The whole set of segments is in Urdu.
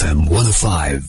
FM 105.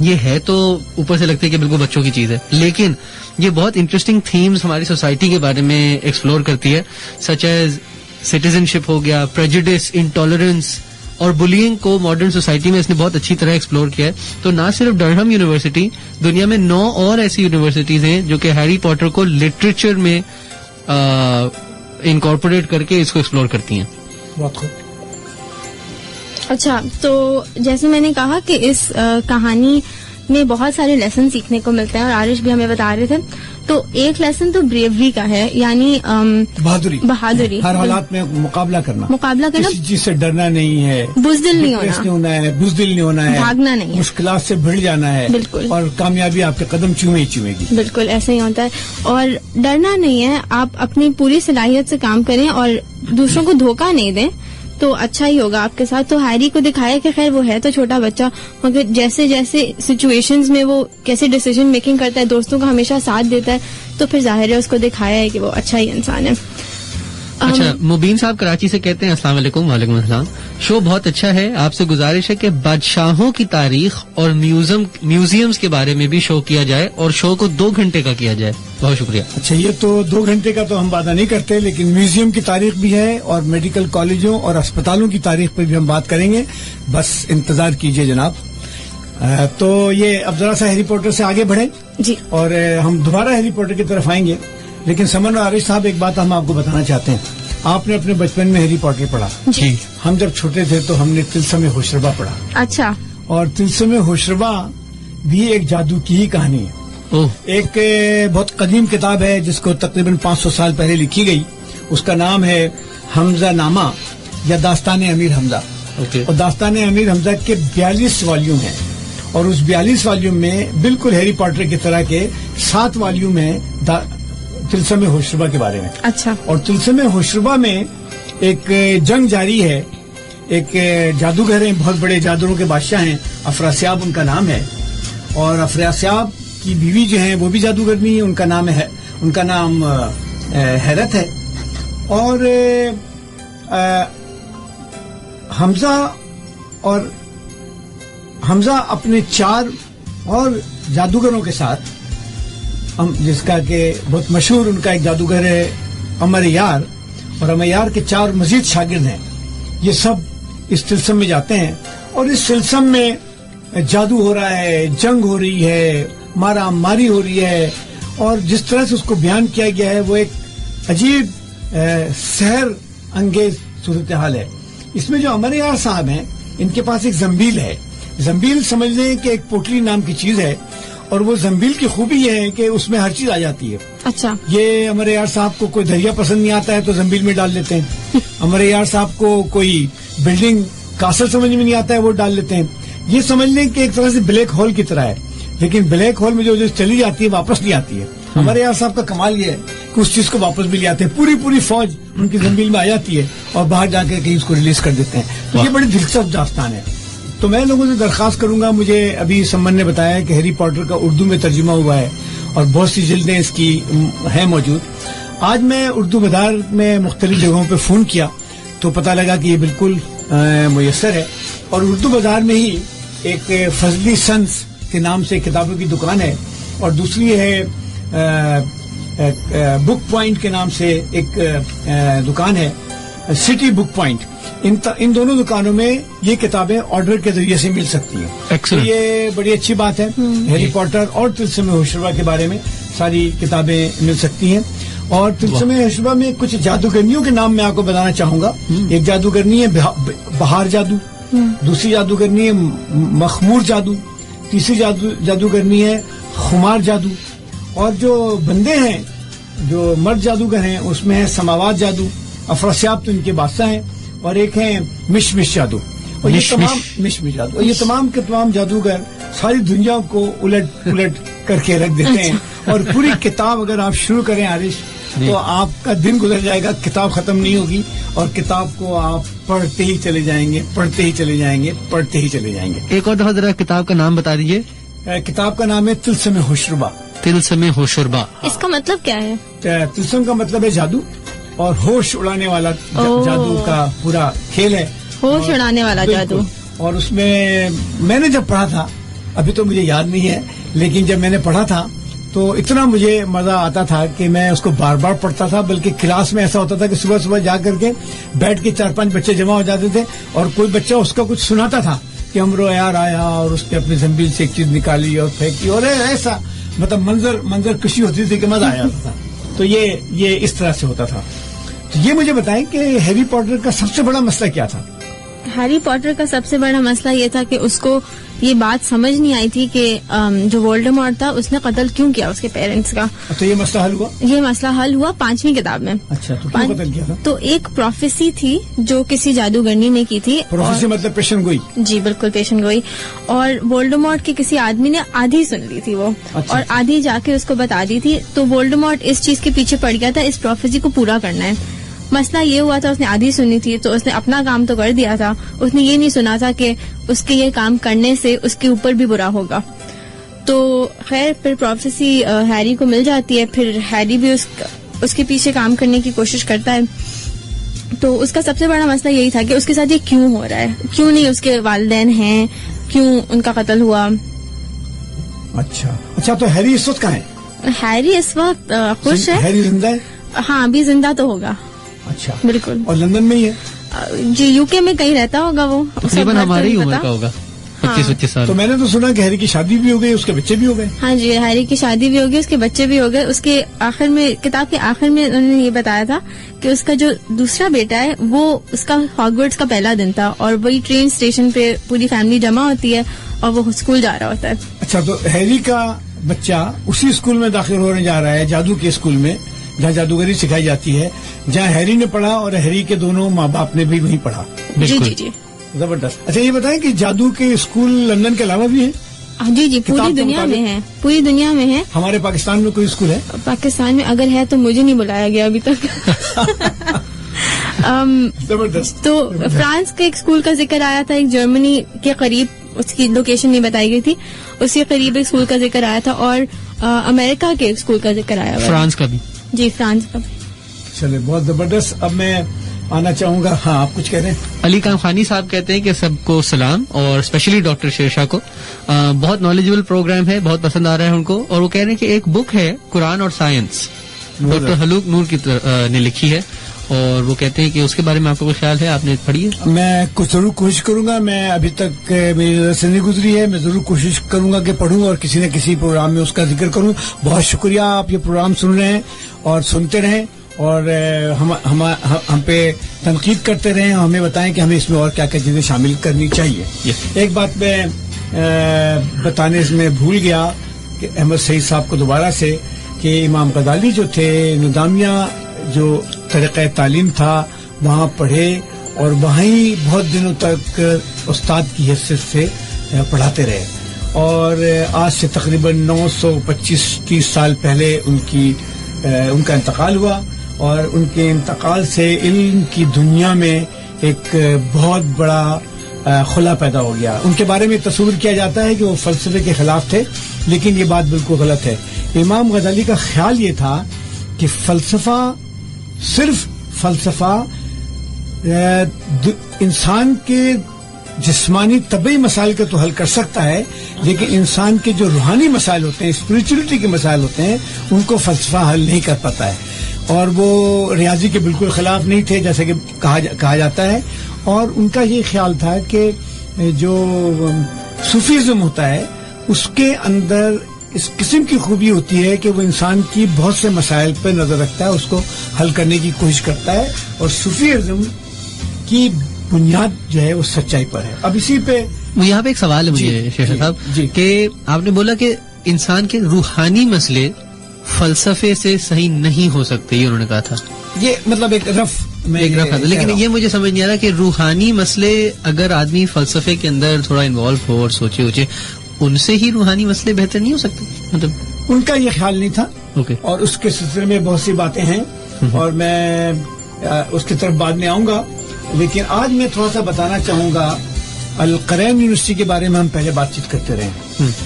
یہ ہے تو اوپر سے لگتا ہے کہ بالکل بچوں کی چیز ہے، لیکن یہ بہت انٹرسٹنگ تھیمز ہماری سوسائٹی کے بارے میں ایکسپلور کرتی ہے، سچ ایز سٹیزن شپ ہو گیا، پریجوڈس، انٹالرنس اور بلینگ کو ماڈرن سوسائٹی میں اس نے بہت اچھی طرح ایکسپلور کیا ہے. تو نہ صرف ڈرہم یونیورسٹی، دنیا میں 9 اور ایسی یونیورسٹیز ہیں جو کہ ہیری پوٹر کو لٹریچر میں انکارپوریٹ کر کے اس کو ایکسپلور کرتی ہیں. بہت خوب. اچھا، تو جیسے میں نے کہا کہ اس کہانی میں بہت سارے لیسن سیکھنے کو ملتے ہیں اور عارش بھی ہمیں بتا رہے تھے. تو ایک لیسن تو بریوری کا ہے، یعنی بہادری، ہر حالات میں مقابلہ کرنا، کسی چیز سے ڈرنا نہیں ہے، بزدل نہیں ہونا ہے، بزدل نہیں ہونا ہے، بھاگنا نہیں، مشکلات سے بھڑ جانا ہے، بالکل، اور کامیابی آپ کے قدم چومے ہی چومے گی. بالکل ایسا ہی ہوتا ہے. اور ڈرنا نہیں ہے، آپ اپنی پوری صلاحیت سے کام کریں اور دوسروں کو دھوکہ نہیں دیں تو اچھا ہی ہوگا آپ کے ساتھ. تو ہیری کو دکھایا کہ خیر وہ ہے تو چھوٹا بچہ، مگر جیسے جیسے سچویشنز میں وہ کیسے ڈیسیژن میکنگ کرتا ہے، دوستوں کا ہمیشہ ساتھ دیتا ہے، تو پھر ظاہر ہے اس کو دکھایا ہے کہ وہ اچھا ہی انسان ہے. اچھا، مبین صاحب کراچی سے کہتے ہیں السلام علیکم. وعلیکم السلام. شو بہت اچھا ہے، آپ سے گزارش ہے کہ بادشاہوں کی تاریخ اور میوزیمز کے بارے میں بھی شو کیا جائے اور شو کو 2 گھنٹے کا کیا جائے. بہت شکریہ. اچھا، یہ تو 2 گھنٹے کا تو ہم وعدہ نہیں کرتے، لیکن میوزیم کی تاریخ بھی ہے اور میڈیکل کالجوں اور اسپتالوں کی تاریخ پہ بھی ہم بات کریں گے، بس انتظار کیجئے جناب. تو یہ اب ذرا سا ہیری پوٹر سے آگے بڑھیں جی، اور ہم دوبارہ ہیری پوٹر کی طرف آئیں گے. لیکن سمن اور عارش صاحب، ایک بات ہم آپ کو بتانا چاہتے ہیں. آپ نے اپنے بچپن میں ہیری پوٹر پڑھا. جی. ہم جب چھوٹے تھے تو ہم نے طلسم ہوشربا پڑھا. اچھا. اور طلسم ہوشربا بھی ایک جادو کی ہی کہانی ہے. ایک بہت قدیم کتاب ہے جس کو تقریباً 500 سال پہلے لکھی گئی. اس کا نام ہے حمزہ نامہ یا داستان امیر حمزہ. اور داستان امیر حمزہ کے 42 والیوم ہیں، اور اس 42 والیوم میں بالکل ہیری پوٹر کی طرح کے 7 والیوم ہیں طلسم ہوشربا کے بارے میں. اچھا. اور طلسم ہوشربا میں ایک جنگ جاری ہے. ایک جادوگر ہیں، بہت بڑے جادوگروں کے بادشاہ ہیں، افراسیاب ان کا نام ہے. اور افراسیاب کی بیوی جو ہیں وہ بھی جادوگرنی ہے، ان کا نام حیرت ہے. اور حمزہ اپنے 4 اور جادوگروں کے ساتھ، جس کا کہ بہت مشہور ان کا ایک جادوگر ہے امر یار، اور امر یار کے 4 مزید شاگرد ہیں. یہ سب اس طلسم میں جاتے ہیں اور اس طلسم میں جادو ہو رہا ہے، جنگ ہو رہی ہے، مارا ماری ہو رہی ہے. اور جس طرح سے اس کو بیان کیا گیا ہے وہ ایک عجیب سحر انگیز صورتحال ہے. اس میں جو امر یار صاحب ہیں ان کے پاس ایک زنبیل ہے. زنبیل سمجھ لیں کہ ایک پوٹلی نام کی چیز ہے، اور وہ زنبیل کی خوبی یہ ہے کہ اس میں ہر چیز آ جاتی ہے. اچھا. یہ امر یار صاحب کو کوئی دریا پسند نہیں آتا ہے تو زنبیل میں ڈال لیتے ہیں. امر یار صاحب کو کوئی بلڈنگ کاسل سمجھ میں نہیں آتا ہے وہ ڈال لیتے ہیں. یہ سمجھ لیں کہ ایک طرح سے بلیک ہول کی طرح ہے، لیکن بلیک ہول میں جو چلی جاتی ہے واپس نہیں آتی ہے. امر یار صاحب کا کمال یہ ہے کہ اس چیز کو واپس بھی لے آتے ہیں. پوری فوج ان کی زنبیل میں آ جاتی ہے اور باہر جا کے کہیں اس کو ریلیز کر دیتے ہیں. تو یہ بڑی دلچسپ داستان ہے. تو میں لوگوں سے درخواست کروں گا، مجھے ابھی سمن نے بتایا کہ ہیری پوٹر کا اردو میں ترجمہ ہوا ہے اور بہت سی جلدیں اس کی ہیں موجود. آج میں اردو بازار میں مختلف جگہوں پہ فون کیا تو پتہ لگا کہ یہ بالکل میسر ہے. اور اردو بازار میں ہی ایک فضلی سنس کے نام سے کتابوں کی دکان ہے، اور دوسری ہے بک پوائنٹ کے نام سے ایک دکان ہے، سٹی بک پوائنٹ. ان دونوں دکانوں میں یہ کتابیں آرڈر کے ذریعے سے مل سکتی ہیں. تو یہ بڑی اچھی بات ہے. ہیری پوٹر اور طلسم ہوشربا کے بارے میں ساری کتابیں مل سکتی ہیں. اور طلسم ہوشربا میں کچھ جادوگرنیوں کے نام میں آپ کو بتانا چاہوں گا. ایک جادوگرنی ہے بہار جادو، دوسری جادوگرنی ہے مخمور جادو، تیسری جادوگرنی ہے خمار جادو. اور جو بندے ہیں، جو مرد جادوگر ہیں، اس میں ہے سماوات جادو. افراسیاب تو ان کے بادشاہ ہیں. اور ایک ہیں مش جادو. اور یہ تمام مش جادو، اور یہ تمام کے تمام جادوگر ساری دنیا کو الٹ پلٹ کر کے رکھ دیتے ہیں. اور پوری کتاب اگر آپ شروع کریں عارش تو آپ کا دن گزر جائے گا، کتاب ختم نہیں ہوگی، اور کتاب کو آپ پڑھتے ہی چلے جائیں گے، پڑھتے ہی چلے جائیں گے، پڑھتے ہی چلے جائیں گے. ایک اور دفعہ ذرا کتاب کا نام بتا دیجیے. کتاب کا نام ہے طلسم ہوشربا. طلسم ہوشربا، اس کا مطلب کیا ہے؟ طلسم کا مطلب ہے جادو، اور ہوش اڑانے والا جادو کا پورا کھیل ہے. ہوش اڑانے والا جادو. اور اس میں نے جب پڑھا تھا ابھی تو مجھے یاد نہیں ہے، لیکن جب میں نے پڑھا تھا تو اتنا مجھے مزہ آتا تھا کہ میں اس کو بار بار پڑھتا تھا. بلکہ کلاس میں ایسا ہوتا تھا کہ صبح صبح جا کر کے بیٹھ کے 4-5 بچے جمع ہو جاتے تھے اور کوئی بچہ اس کا کچھ سناتا تھا کہ امرو یار آیا اور اس نے اپنی زنبیل سے ایک چیز نکالی اور پھینکی، اور ایسا مطلب منظر خوشی ہوتی تھی کہ مزہ آیا تھا. تو یہ اس طرح سے ہوتا تھا. تو یہ مجھے بتائیں کہ ہیری پوٹر کا سب سے بڑا مسئلہ کیا تھا؟ ہیری پوٹر کا سب سے بڑا مسئلہ یہ تھا کہ اس کو یہ بات سمجھ نہیں آئی تھی کہ جو وولڈمورٹ تھا اس نے قتل کیوں کیا اس کے پیرنٹس کا. تو یہ مسئلہ حل ہوا؟ یہ مسئلہ حل ہوا 5ویں کتاب میں. اچھا، تو کیوں قتل کیا تھا؟ تو ایک پروفیسی تھی جو کسی جادوگرنی نے کی تھی. پروفیسی مطلب پیشن گوئی؟ جی بالکل پیشن گوئی. اور وولڈمورٹ کے کسی آدمی نے آدھی سن لی تھی وہ، اور آدھی جا کے اس کو بتا دی تھی. تو وولڈمورٹ اس چیز کے پیچھے پڑ گیا تھا اس پروفیسی کو پورا کرنا ہے. مسئلہ یہ ہوا تھا اس نے آدھی سنی تھی تو اس نے اپنا کام تو کر دیا تھا، اس نے یہ نہیں سنا تھا کہ اس کے یہ کام کرنے سے اس کے اوپر بھی برا ہوگا. تو خیر پھر پروفیسی ہیری کو مل جاتی ہے. پھر ہیری بھی اس کے پیچھے کام کرنے کی کوشش کرتا ہے. تو اس کا سب سے بڑا مسئلہ یہی تھا کہ اس کے ساتھ یہ کیوں ہو رہا ہے، کیوں نہیں اس کے والدین ہیں، کیوں ان کا قتل ہوا. اچھا تو ہیری اس وقت کہاں ہے؟ ہیری اس وقت خوش ہے. ہیری زندہ ہے؟ ہاں ابھی زندہ تو ہوگا. اچھا بالکل. اور لندن میں ہی ہے؟ جی یو کے میں کہیں رہتا ہوگا وہ. تقریباً ہماری عمر کا ہوگا، 25-25 سال. تو میں نے تو سنا کہ ہیری کی شادی بھی ہو گئی، اس کے بچے بھی ہو گئے. ہاں جی ہیری کی شادی بھی ہو گئی، اس کے بچے بھی ہو گئے. اس کے آخر میں کتاب کے آخر میں انہوں نے یہ بتایا تھا کہ اس کا جو دوسرا بیٹا ہے وہ اس کا ہاگورٹس کا پہلا دن تھا اور وہی ٹرین اسٹیشن پہ پوری فیملی جمع ہوتی ہے اور وہ اسکول جا رہا ہوتا ہے. اچھا تو ہیری کا بچہ اسی اسکول میں داخل ہونے جا رہا ہے، جادو کے اسکول میں جہاں جادوگری سکھائی جاتی ہے، جہاں ہیری نے پڑھا اور ہیری کے دونوں ماں باپ نے بھی وہیں پڑھا. جی جی جی زبردست. اچھا یہ بتائیں کہ جادو کے اسکول لندن کے علاوہ بھی ہیں؟ جی جی پوری دنیا میں ہے، پوری دنیا میں ہے. ہمارے پاکستان میں کوئی اسکول ہے؟ پاکستان میں اگر ہے تو مجھے نہیں بلایا گیا ابھی تک. زبردست. تو فرانس کے ایک اسکول کا ذکر آیا تھا، ایک جرمنی کے قریب، اس کی لوکیشن نہیں بتائی گئی تھی، اس کے قریب ایک اسکول کا ذکر آیا تھا. اور امریکہ کے ایک اسکول کا ذکر آیا ہوا. فرانس کا بھی؟ جی فرانس کا. چلے بہت زبردست. اب میں آنا چاہوں گا. ہاں آپ کچھ کہہ رہے ہیں؟ علی کام خانی صاحب کہتے ہیں کہ سب کو سلام، اور اسپیشلی ڈاکٹر شیرشاہ کو بہت نالجبل پروگرام ہے، بہت پسند آ رہا ہے ان کو. اور وہ کہہ رہے ہیں کہ ایک بک ہے قرآن اور سائنس، ڈاکٹر حلوق نور کی نے لکھی ہے، اور وہ کہتے ہیں کہ اس کے بارے میں آپ کو کوئی خیال ہے؟ آپ نے پڑھی ہے؟ میں کچھ ضرور کوشش کروں گا. میں ابھی تک میری نظر سے نہیں گزری ہے. میں ضرور کوشش کروں گا کہ پڑھوں اور کسی نہ کسی پروگرام میں اس کا ذکر کروں. بہت شکریہ، آپ یہ پروگرام سن رہے ہیں اور سنتے رہیں، اور ہم پہ تنقید کرتے رہیں، ہمیں بتائیں کہ ہمیں اس میں اور کیا کیا چیزیں شامل کرنی چاہیے. ایک بات میں بتانے میں بھول گیا کہ احمد سعید صاحب کو دوبارہ سے، کہ امام غزالی جو تھے نظامیہ جو طریقہ تعلیم تھا وہاں پڑھے اور وہیں بہت دنوں تک استاد کی حیثیت سے پڑھاتے رہے. اور آج سے تقریباً 925-30 سال پہلے ان کا انتقال ہوا، اور ان کے انتقال سے علم کی دنیا میں ایک بہت بڑا خلا پیدا ہو گیا. ان کے بارے میں تصور کیا جاتا ہے کہ وہ فلسفے کے خلاف تھے، لیکن یہ بات بالکل غلط ہے. امام غزالی کا خیال یہ تھا کہ فلسفہ، صرف فلسفہ انسان کے جسمانی طبعی مسائل کا تو حل کر سکتا ہے، لیکن انسان کے جو روحانی مسائل ہوتے ہیں، اسپریچولیٹی کے مسائل ہوتے ہیں، ان کو فلسفہ حل نہیں کر پاتا ہے. اور وہ ریاضی کے بالکل خلاف نہیں تھے جیسے کہ کہا جاتا ہے. اور ان کا یہ خیال تھا کہ جو صوفیزم ہوتا ہے اس کے اندر اس قسم کی خوبی ہوتی ہے کہ وہ انسان کی بہت سے مسائل پہ نظر رکھتا ہے، اس کو حل کرنے کی کوشش کرتا ہے، اور صوفیزم کی بنیاد جو ہے وہ سچائی پر ہے. اب اسی پہ یہاں پہ ایک سوال ہے مجھے شیخ صاحب، کہ آپ نے بولا کہ انسان کے روحانی مسئلے فلسفے سے صحیح نہیں ہو سکتے، یہ انہوں نے کہا تھا. یہ مطلب ایک رف تھا، لیکن یہ مجھے سمجھ نہیں آ رہا کہ روحانی مسئلے اگر آدمی فلسفے کے اندر تھوڑا انوالو ہو اور سوچے ان سے ہی روحانی مسئلے بہتر نہیں ہو سکتے؟ مطلب ان کا یہ خیال نہیں تھا. اور اس کے سلسلے میں بہت سی باتیں ہیں اور میں اس کی طرف بعد میں آؤں گا. لیکن آج میں تھوڑا سا بتانا چاہوں گا القرین یونیورسٹی کے بارے میں. ہم پہلے بات چیت کرتے رہے.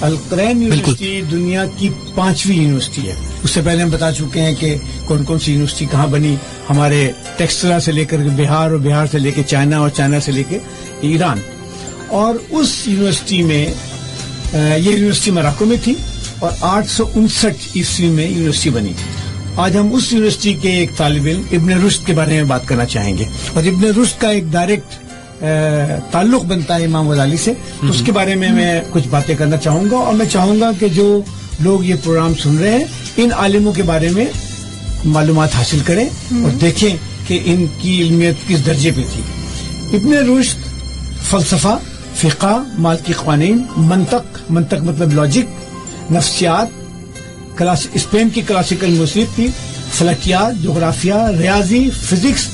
القرین یونیورسٹی دنیا کی 5ویں یونیورسٹی ہے. اس سے پہلے ہم بتا چکے ہیں کہ کون کون سی یونیورسٹی کہاں بنی. ہمارے ٹیکسلا سے لے کر بہار، اور بہار سے لے کے چائنا، اور چائنا سے لے کے ایران. اور اس یونیورسٹی میں یہ یونیورسٹی مراکو میں تھی اور 859 عیسوی میں یونیورسٹی بنی. آج ہم اس یونیورسٹی کے ایک طالب علم ابن رشد کے بارے میں بات کرنا چاہیں گے, اور ابن رشد کا ایک ڈائریکٹ تعلق بنتا ہے امام غزالی سے, تو اس کے بارے میں کچھ باتیں کرنا چاہوں گا, اور میں چاہوں گا کہ جو لوگ یہ پروگرام سن رہے ہیں ان عالموں کے بارے میں معلومات حاصل کریں اور دیکھیں کہ ان کی علمیت کس درجے پہ تھی. ابن رشد فلسفہ, فقہ, مال کی قوانین, منطق مطلب لاجک, نفسیات, اسپین کی کلاسیکل موسیقی, فلکیات, جغرافیہ, ریاضی, فزکس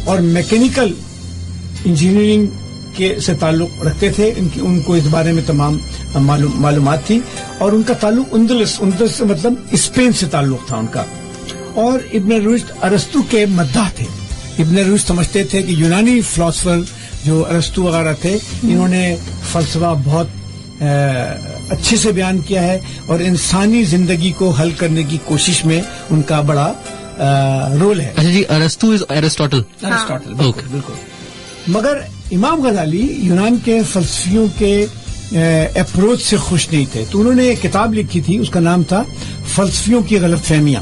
اور میکینیکل انجینئرنگ کے سے تعلق رکھتے تھے. ان کو اس بارے میں تمام معلومات تھی, اور ان کا تعلق اندلس سے مطلب اسپین سے تعلق تھا ان کا. اور ابن رشد ارسطو کے مداح تھے. ابن رشد سمجھتے تھے کہ یونانی فلاسفر جو ارسطو وغیرہ تھے انہوں نے فلسفہ بہت اچھے سے بیان کیا ہے, اور انسانی زندگی کو حل کرنے کی کوشش میں ان کا بڑا رول ہے. اچھا جی, ارسطو از ایرسٹوٹل. بالکل. مگر امام غزالی یونان کے فلسفیوں کے اپروچ سے خوش نہیں تھے, تو انہوں نے ایک کتاب لکھی تھی, اس کا نام تھا فلسفیوں کی غلط فہمیاں,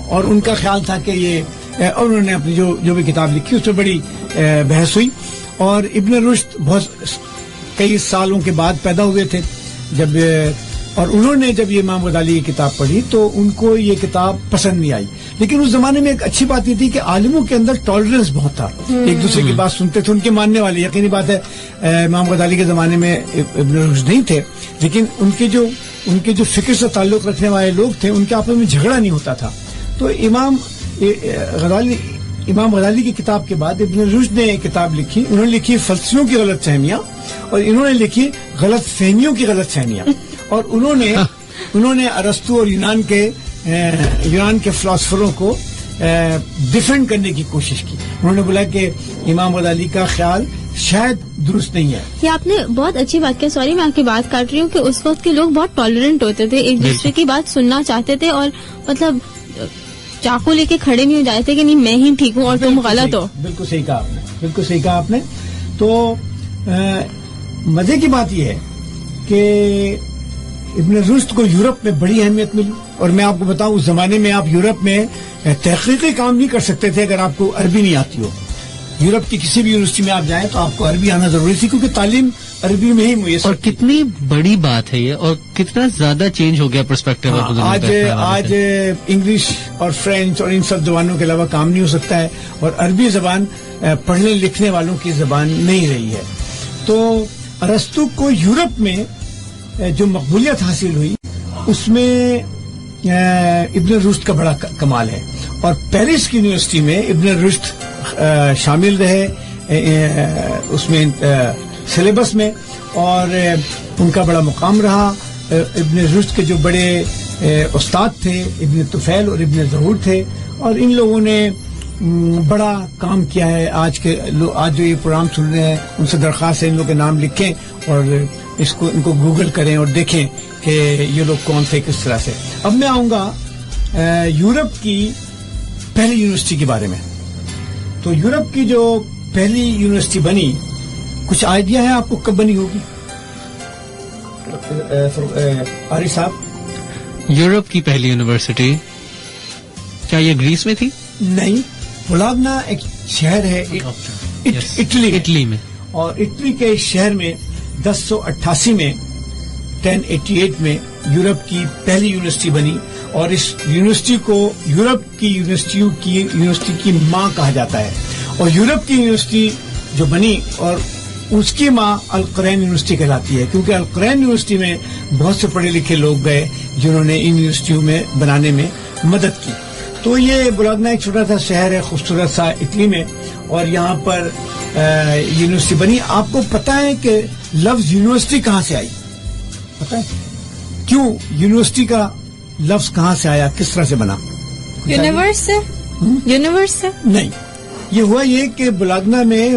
اور ان کا خیال تھا کہ یہ, اور انہوں نے اپنی جو بھی کتاب لکھی اس میں بڑی بحث ہوئی. اور ابن رشد بہت کئی سالوں کے بعد پیدا ہوئے تھے جب, اور انہوں نے جب یہ امام غزالی کی کتاب پڑھی تو ان کو یہ کتاب پسند نہیں آئی. لیکن اس زمانے میں ایک اچھی بات یہ تھی کہ عالموں کے اندر ٹالرنس بہت تھا, ایک دوسرے کی بات سنتے تھے, ان کے ماننے والے. یقینی بات ہے امام غزالی کے زمانے میں ابن رشد نہیں تھے, لیکن ان کے جو فکر سے تعلق رکھنے والے لوگ تھے ان کے آپس میں جھگڑا نہیں ہوتا تھا. تو امام غزالی کی کتاب کے بعد ابن رشد نے ایک کتاب لکھی, انہوں نے لکھی فلسفیوں کی غلط فہمیاں, اور انہوں نے لکھی غلط فہمیوں کی غلط فہمیاں. اور انہوں نے ارسطو اور یونان کے فلاسفروں کو ڈیفینڈ کرنے کی کوشش کی. انہوں نے بولا کہ امام غزالی کا خیال شاید درست نہیں ہے. یہ آپ نے بہت اچھی بات کی. سوری میں آپ کی بات کاٹ رہی ہوں کہ اس وقت کے لوگ بہت ٹالرنٹ ہوتے تھے, ایک دوسرے کی بات سننا چاہتے تھے, اور مطلب چاقو لے کے کھڑے نہیں ہو جاتے تھے کہ نہیں میں ہی ٹھیک ہوں اور تم غلط ہو. بالکل صحیح کہا آپ نے. تو مزے کی بات یہ ہے کہ ابن رشد کو یورپ میں بڑی اہمیت ملی, اور میں آپ کو بتاؤں اس زمانے میں آپ یورپ میں تحقیقی کام نہیں کر سکتے تھے اگر آپ کو عربی نہیں آتی ہو. یورپ کی کسی بھی یونیورسٹی میں آپ جائیں تو آپ کو عربی آنا ضروری تھی, کیونکہ تعلیم عربی میں ہی میسر. اور کتنی بڑی بات ہے یہ, اور کتنا زیادہ چینج ہو گیا پرسپیکٹو. آج انگلش اور فرینچ اور ان سب زبانوں کے علاوہ کام نہیں ہو سکتا ہے, اور عربی زبان پڑھنے لکھنے والوں کی زبان نہیں رہی ہے. تو ارسطو کو یورپ میں جو مقبولیت حاصل ہوئی اس میں ابن رشد کا بڑا کمال ہے, اور پیرس کی یونیورسٹی میں ابن رشد شامل رہے اس میں سلیبس میں, اور ان کا بڑا مقام رہا. ابن رشد کے جو بڑے استاد تھے ابن طفیل اور ابن ظہور تھے, اور ان لوگوں نے بڑا کام کیا ہے. آج جو یہ پروگرام سن رہے ہیں ان سے درخواست ہے ان لوگوں کے نام لکھیں اور ان کو گوگل کریں اور دیکھیں کہ یہ لوگ کون تھے کس طرح سے. اب میں آؤں گا یورپ کی پہلی یونیورسٹی کے بارے میں. تو یورپ کی جو پہلی یونیورسٹی بنی, کچھ آئیڈیا ہے آپ کو کب بنی ہوگی عارف صاحب؟ یورپ کی پہلی یونیورسٹی کیا یہ گریس میں تھی؟ نہیں, بولاگنا ایک شہر ہے اٹلی میں, اور اٹلی کے اس شہر میں 1088 میں 1088 میں یورپ کی پہلی یونیورسٹی بنی, اور اس یونیورسٹی کو یورپ کی یونیورسٹی کی ماں کہا جاتا ہے. اور یورپ کی یونیورسٹی جو بنی اور اس کی ماں القرین یونیورسٹی کہلاتی ہے, کیونکہ القرین یونیورسٹی میں بہت سے پڑھے لکھے لوگ گئے جنہوں نے ان یونیورسٹیوں میں بنانے میں مدد کی. تو یہ بولاگنا ایک چھوٹا سا شہر ہے خوبصورت سا اٹلی میں, اور یہاں پر یونیورسٹی بنی. آپ کو پتا ہے کہ لفظ یونیورسٹی کہاں سے آئی؟ پتا ہے کیوں یونیورسٹی کا لفظ کہاں سے آیا, کس طرح سے بنا؟ یونیورس سے نہیں, یہ ہوا یہ کہ بولاگنا میں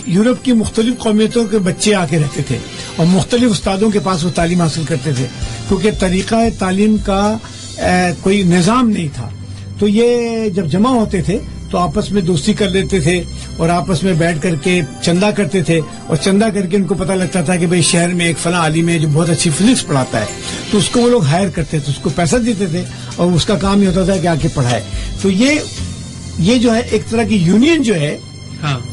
یورپ کی مختلف قومیتوں کے بچے آ کے رہتے تھے, اور مختلف استادوں کے پاس وہ تعلیم حاصل کرتے تھے, کیونکہ طریقہ تعلیم کا کوئی نظام نہیں تھا. تو یہ جب جمع ہوتے تھے تو آپس میں دوستی کر لیتے تھے اور آپس میں بیٹھ کر کے چندہ کرتے تھے, اور چندہ کر کے ان کو پتہ لگتا تھا کہ بھئی شہر میں ایک فلاں عالم ہے جو بہت اچھی فزکس پڑھاتا ہے, تو اس کو وہ لوگ ہائر کرتے تھے, اس کو پیسہ دیتے تھے اور اس کا کام یہ ہوتا تھا کہ آ کے پڑھائے. تو یہ جو ہے ایک طرح کی یونین جو ہے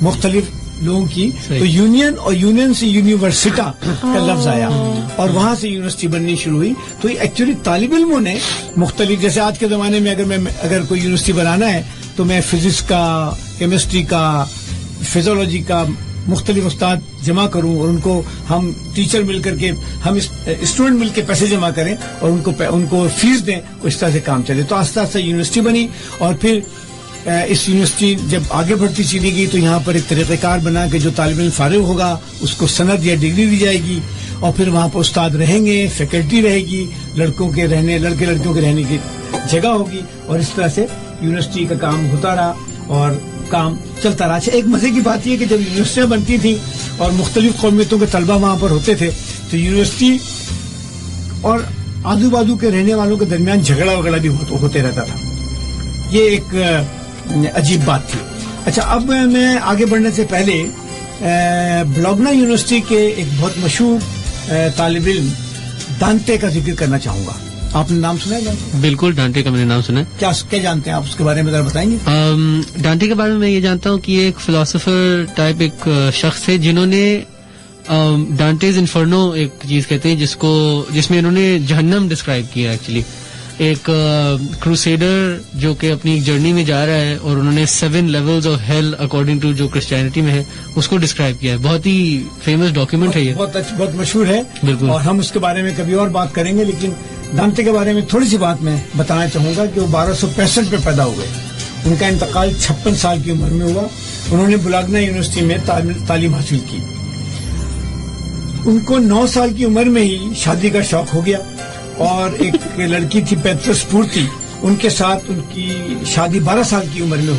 مختلف لوگوں کی, تو یونین اور یونین سے یونیورسٹا کا لفظ آیا اور وہاں سے یونیورسٹی بننی شروع ہوئی. تو ایکچولی طالب علموں نے مختلف, جیسے آج کے زمانے میں اگر کوئی یونیورسٹی بنانا ہے تو میں فزکس کا, کیمسٹری کا, فزیولوجی کا مختلف استاد جمع کروں اور ان کو ہم ٹیچر مل کر کے, ہم اسٹوڈنٹ مل کے پیسے جمع کریں اور ان کو فیس دیں, اس طرح سے کام چلے. تو آہستہ آہستہ یونیورسٹی بنی اور پھر اس یونیورسٹی جب آگے بڑھتی چلی گئی تو یہاں پر ایک طریقہ کار بنا کہ جو طالب علم فارغ ہوگا اس کو سند یا ڈگری دی جائے گی اور پھر وہاں پر استاد رہیں گے, فیکلٹی رہے گی, لڑکے لڑکیوں کے رہنے کی جگہ ہوگی, اور اس طرح سے یونیورسٹی کا کام ہوتا رہا اور کام چلتا رہا. اچھا, ایک مزے کی بات یہ کہ جب یونیورسٹیاں بنتی تھیں اور مختلف قومیتوں کے طلبہ وہاں پر ہوتے تھے تو یونیورسٹی اور آزو بازو کے رہنے والوں کے درمیان جھگڑا وغیرہ بھی ہوتے رہتا تھا. یہ ایک عجیب بات تھی. اچھا, اب میں آگے بڑھنے سے پہلے بلوگنا یونیورسٹی کے ایک بہت مشہور طالب علم دانتے کا ذکر کرنا چاہوں گا. آپ نے نام سنا ہے؟ بالکل, ڈانٹے کا میں نے نام سنا ہے. کیا جانتے ہیں آپ اس کے بارے میں ذرا بتائیں گے؟ ڈانٹے کے بارے میں یہ جانتا ہوں کہ یہ ایک فلاسفر ٹائپ ایک شخص تھے جنہوں نے ڈانٹیز انفرنو ایک چیز کہتے ہیں جس میں انہوں نے جہنم ڈسکرائب کیا. ایکچولی ایک کروسیڈر جو کہ اپنی ایک جرنی میں جا رہا ہے اور انہوں نے 7 levels of hell according to جو کرسچینٹی میں ہے اس کو ڈسکرائب کیا ہے. بہت ہی فیمس ڈاکیومنٹ ہے یہ, بہت مشہور ہے. بالکل, اور ہم اس کے بارے میں کبھی اور بات کریں گے, لیکن دانتے کے بارے میں تھوڑی سی بات میں بتانا چاہوں گا کہ وہ 1265 میں پیدا ہوئے. ان کا انتقال 56 سال کی عمر میں ہوا. انہوں نے بلاگنا یونیورسٹی میں تعلیم حاصل کی. ان کو 9 سال کی عمر میں ہی شادی کا شوق ہو گیا اور ایک لڑکی تھی پیترس پورتی, ان کے ساتھ ان کی شادی 12 سال کی عمر میں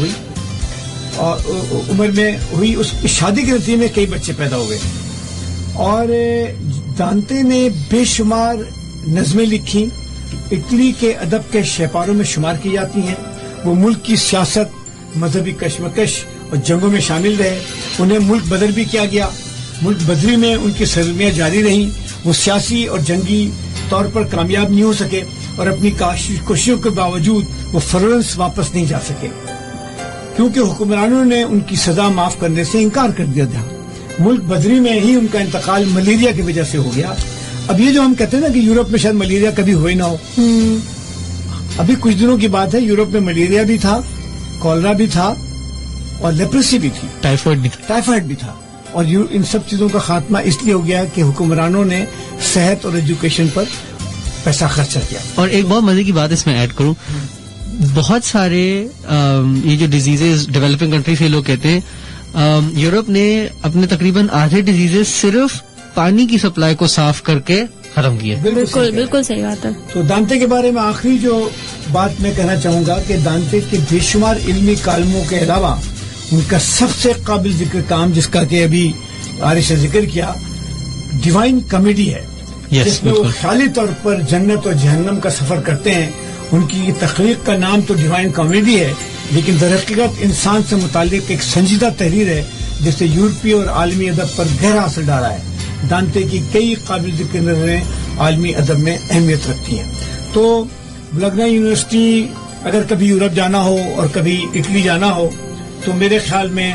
ہوئی. اس شادی کے نتیجے میں کئی بچے پیدا ہوئے. اور دانتے نے بے شمار نظمیں لکھی, اٹلی کے ادب کے شہپاروں میں شمار کی جاتی ہیں. وہ ملک کی سیاست, مذہبی کشمکش اور جنگوں میں شامل رہے. انہیں ملک بدر بھی کیا گیا. ملک بدری میں ان کی سرگرمیاں جاری رہیں. وہ سیاسی اور جنگی طور پر کامیاب نہیں ہو سکے اور اپنی کوششوں کے باوجود وہ فلورنس واپس نہیں جا سکے کیونکہ حکمرانوں نے ان کی سزا معاف کرنے سے انکار کر دیا تھا. ملک بدری میں ہی ان کا انتقال ملیریا کی وجہ سے ہو گیا. اب یہ جو ہم کہتے ہیں نا کہ یورپ میں شاید ملیریا کبھی ہوئی نہ ہو, ابھی کچھ دنوں کی بات ہے, یورپ میں ملیریا بھی تھا, کولرا بھی تھا اور لیپریسی بھی تھی, ٹائیفائڈ بھی تھا. اور ان سب چیزوں کا خاتمہ اس لیے ہو گیا کہ حکمرانوں نے صحت اور ایجوکیشن پر پیسہ خرچہ کیا. اور ایک بہت مزے کی بات اس میں ایڈ کروں, بہت سارے یہ جو ڈیزیزز ڈیولپنگ کنٹری سے لوگ کہتے ہیں یورپ نے اپنے تقریباً آدھے ڈیزیزز صرف پانی کی سپلائی کو صاف کر کے ختم کیا. بالکل صحیح بات ہے. تو دانتے کے بارے میں آخری جو بات میں کہنا چاہوں گا کہ دانتے کے بے شمار علمی کالموں کے علاوہ ان کا سب سے قابل ذکر کام, جس کا کہ ابھی عارش نے ذکر کیا, ڈیوائن کامیڈی ہے, جس میں وہ خالی طور پر جنت اور جہنم کا سفر کرتے ہیں. ان کی تخلیق کا نام تو ڈیوائن کامیڈی ہے, لیکن در حقیقت انسان سے متعلق ایک سنجیدہ تحریر ہے جس سے یورپی اور عالمی ادب پر گہرا اثر ڈالا ہے. دانتے کی کئی قابل ذکر نظریں عالمی ادب میں اہمیت رکھتی ہیں. تو بلگنا یونیورسٹی اگر کبھی یورپ جانا ہو اور کبھی اٹلی جانا ہو تو میرے خیال میں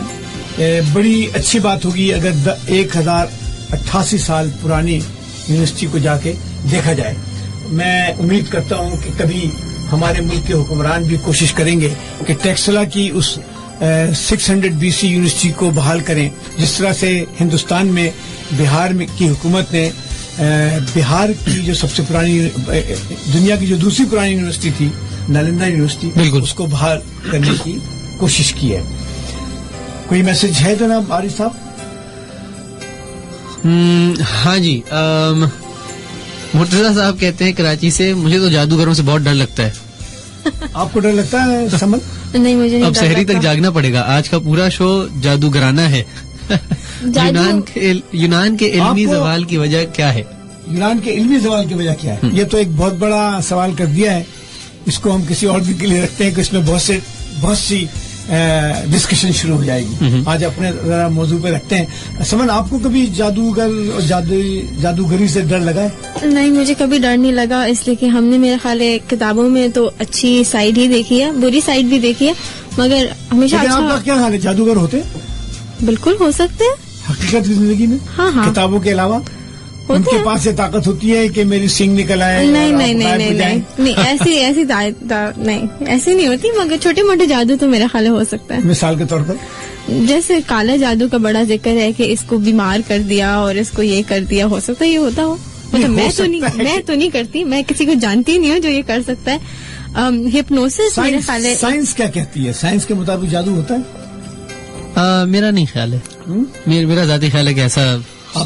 بڑی اچھی بات ہوگی اگر 1088 سال پرانی یونیورسٹی کو جا کے دیکھا جائے. میں امید کرتا ہوں کہ کبھی ہمارے ملک کے حکمران بھی کوشش کریں گے کہ ٹیکسلا کی اس 600 BC یونیورسٹی کو بحال کریں, جس طرح سے ہندوستان میں بہار کی حکومت نے بہار کی جو سب سے پرانی, دنیا کی جو دوسری پرانی یونیورسٹی تھی نالندہ یونیورسٹی, اس کو بحال کرنے کی کوشش کی ہے. کوئی میسج ہے جناب عارف صاحب؟ ہاں جی, مرتضیٰ صاحب کہتے ہیں کراچی سے, مجھے تو جادوگروں سے بہت ڈر لگتا ہے. آپ کو ڈر لگتا ہے سمن؟ نہیں, مجھے نہیں. اب سحری تک جاگنا پڑے گا, آج کا پورا شو جادوگرانہ ہے. یونان کے علمی زوال کی وجہ کیا ہے؟ یونان کے علمی زوال کی وجہ کیا ہے؟ یہ تو ایک بہت بڑا سوال کر دیا ہے. اس کو ہم کسی اور دن کے لیے رکھتے ہیں کہ اس میں بہت سی ڈسکشن شروع ہو جائے گی. آج اپنے ذرا موضوع پہ رکھتے ہیں. سمن, آپ کو کبھی جادوگر اور جادوگری سے ڈر لگا ہے؟ نہیں, مجھے کبھی ڈر نہیں لگا, اس لیے کہ ہم نے میرے خیال ہے کتابوں میں تو اچھی سائڈ ہی دیکھی ہے, بری سائڈ بھی دیکھی ہے, مگر ہمیشہ آپ کا کیا خیال ہے, جادوگر ہوتے بالکل ہو سکتے ہیں حقیقت کی زندگی میں؟ ہاں ہاں, کتابوں کے علاوہ ان کے پاس یہ طاقت ہوتی ہے کہ میری سینگ نکل آئے؟ نہیں نہیں نہیں نہیں نہیں, ایسی نہیں, ایسی نہیں ہوتی, مگر چھوٹے موٹے جادو تو میرا خیال ہو سکتا ہے. مثال کے طور پر جیسے کالا جادو کا بڑا ذکر ہے کہ اس کو بیمار کر دیا اور اس کو یہ کر دیا, ہو سکتا ہے یہ ہوتا ہو, مطلب میں تو نہیں کرتی, میں کسی کو جانتی نہیں ہوں جو یہ کر سکتا ہے. ہپنوسس میرے خیال ہے. سائنس کیا کہتی ہے؟ سائنس کے مطابق جادو ہوتا ہے؟ میرا نہیں خیال ہے, میرا ذاتی خیال ہے کہ ایسا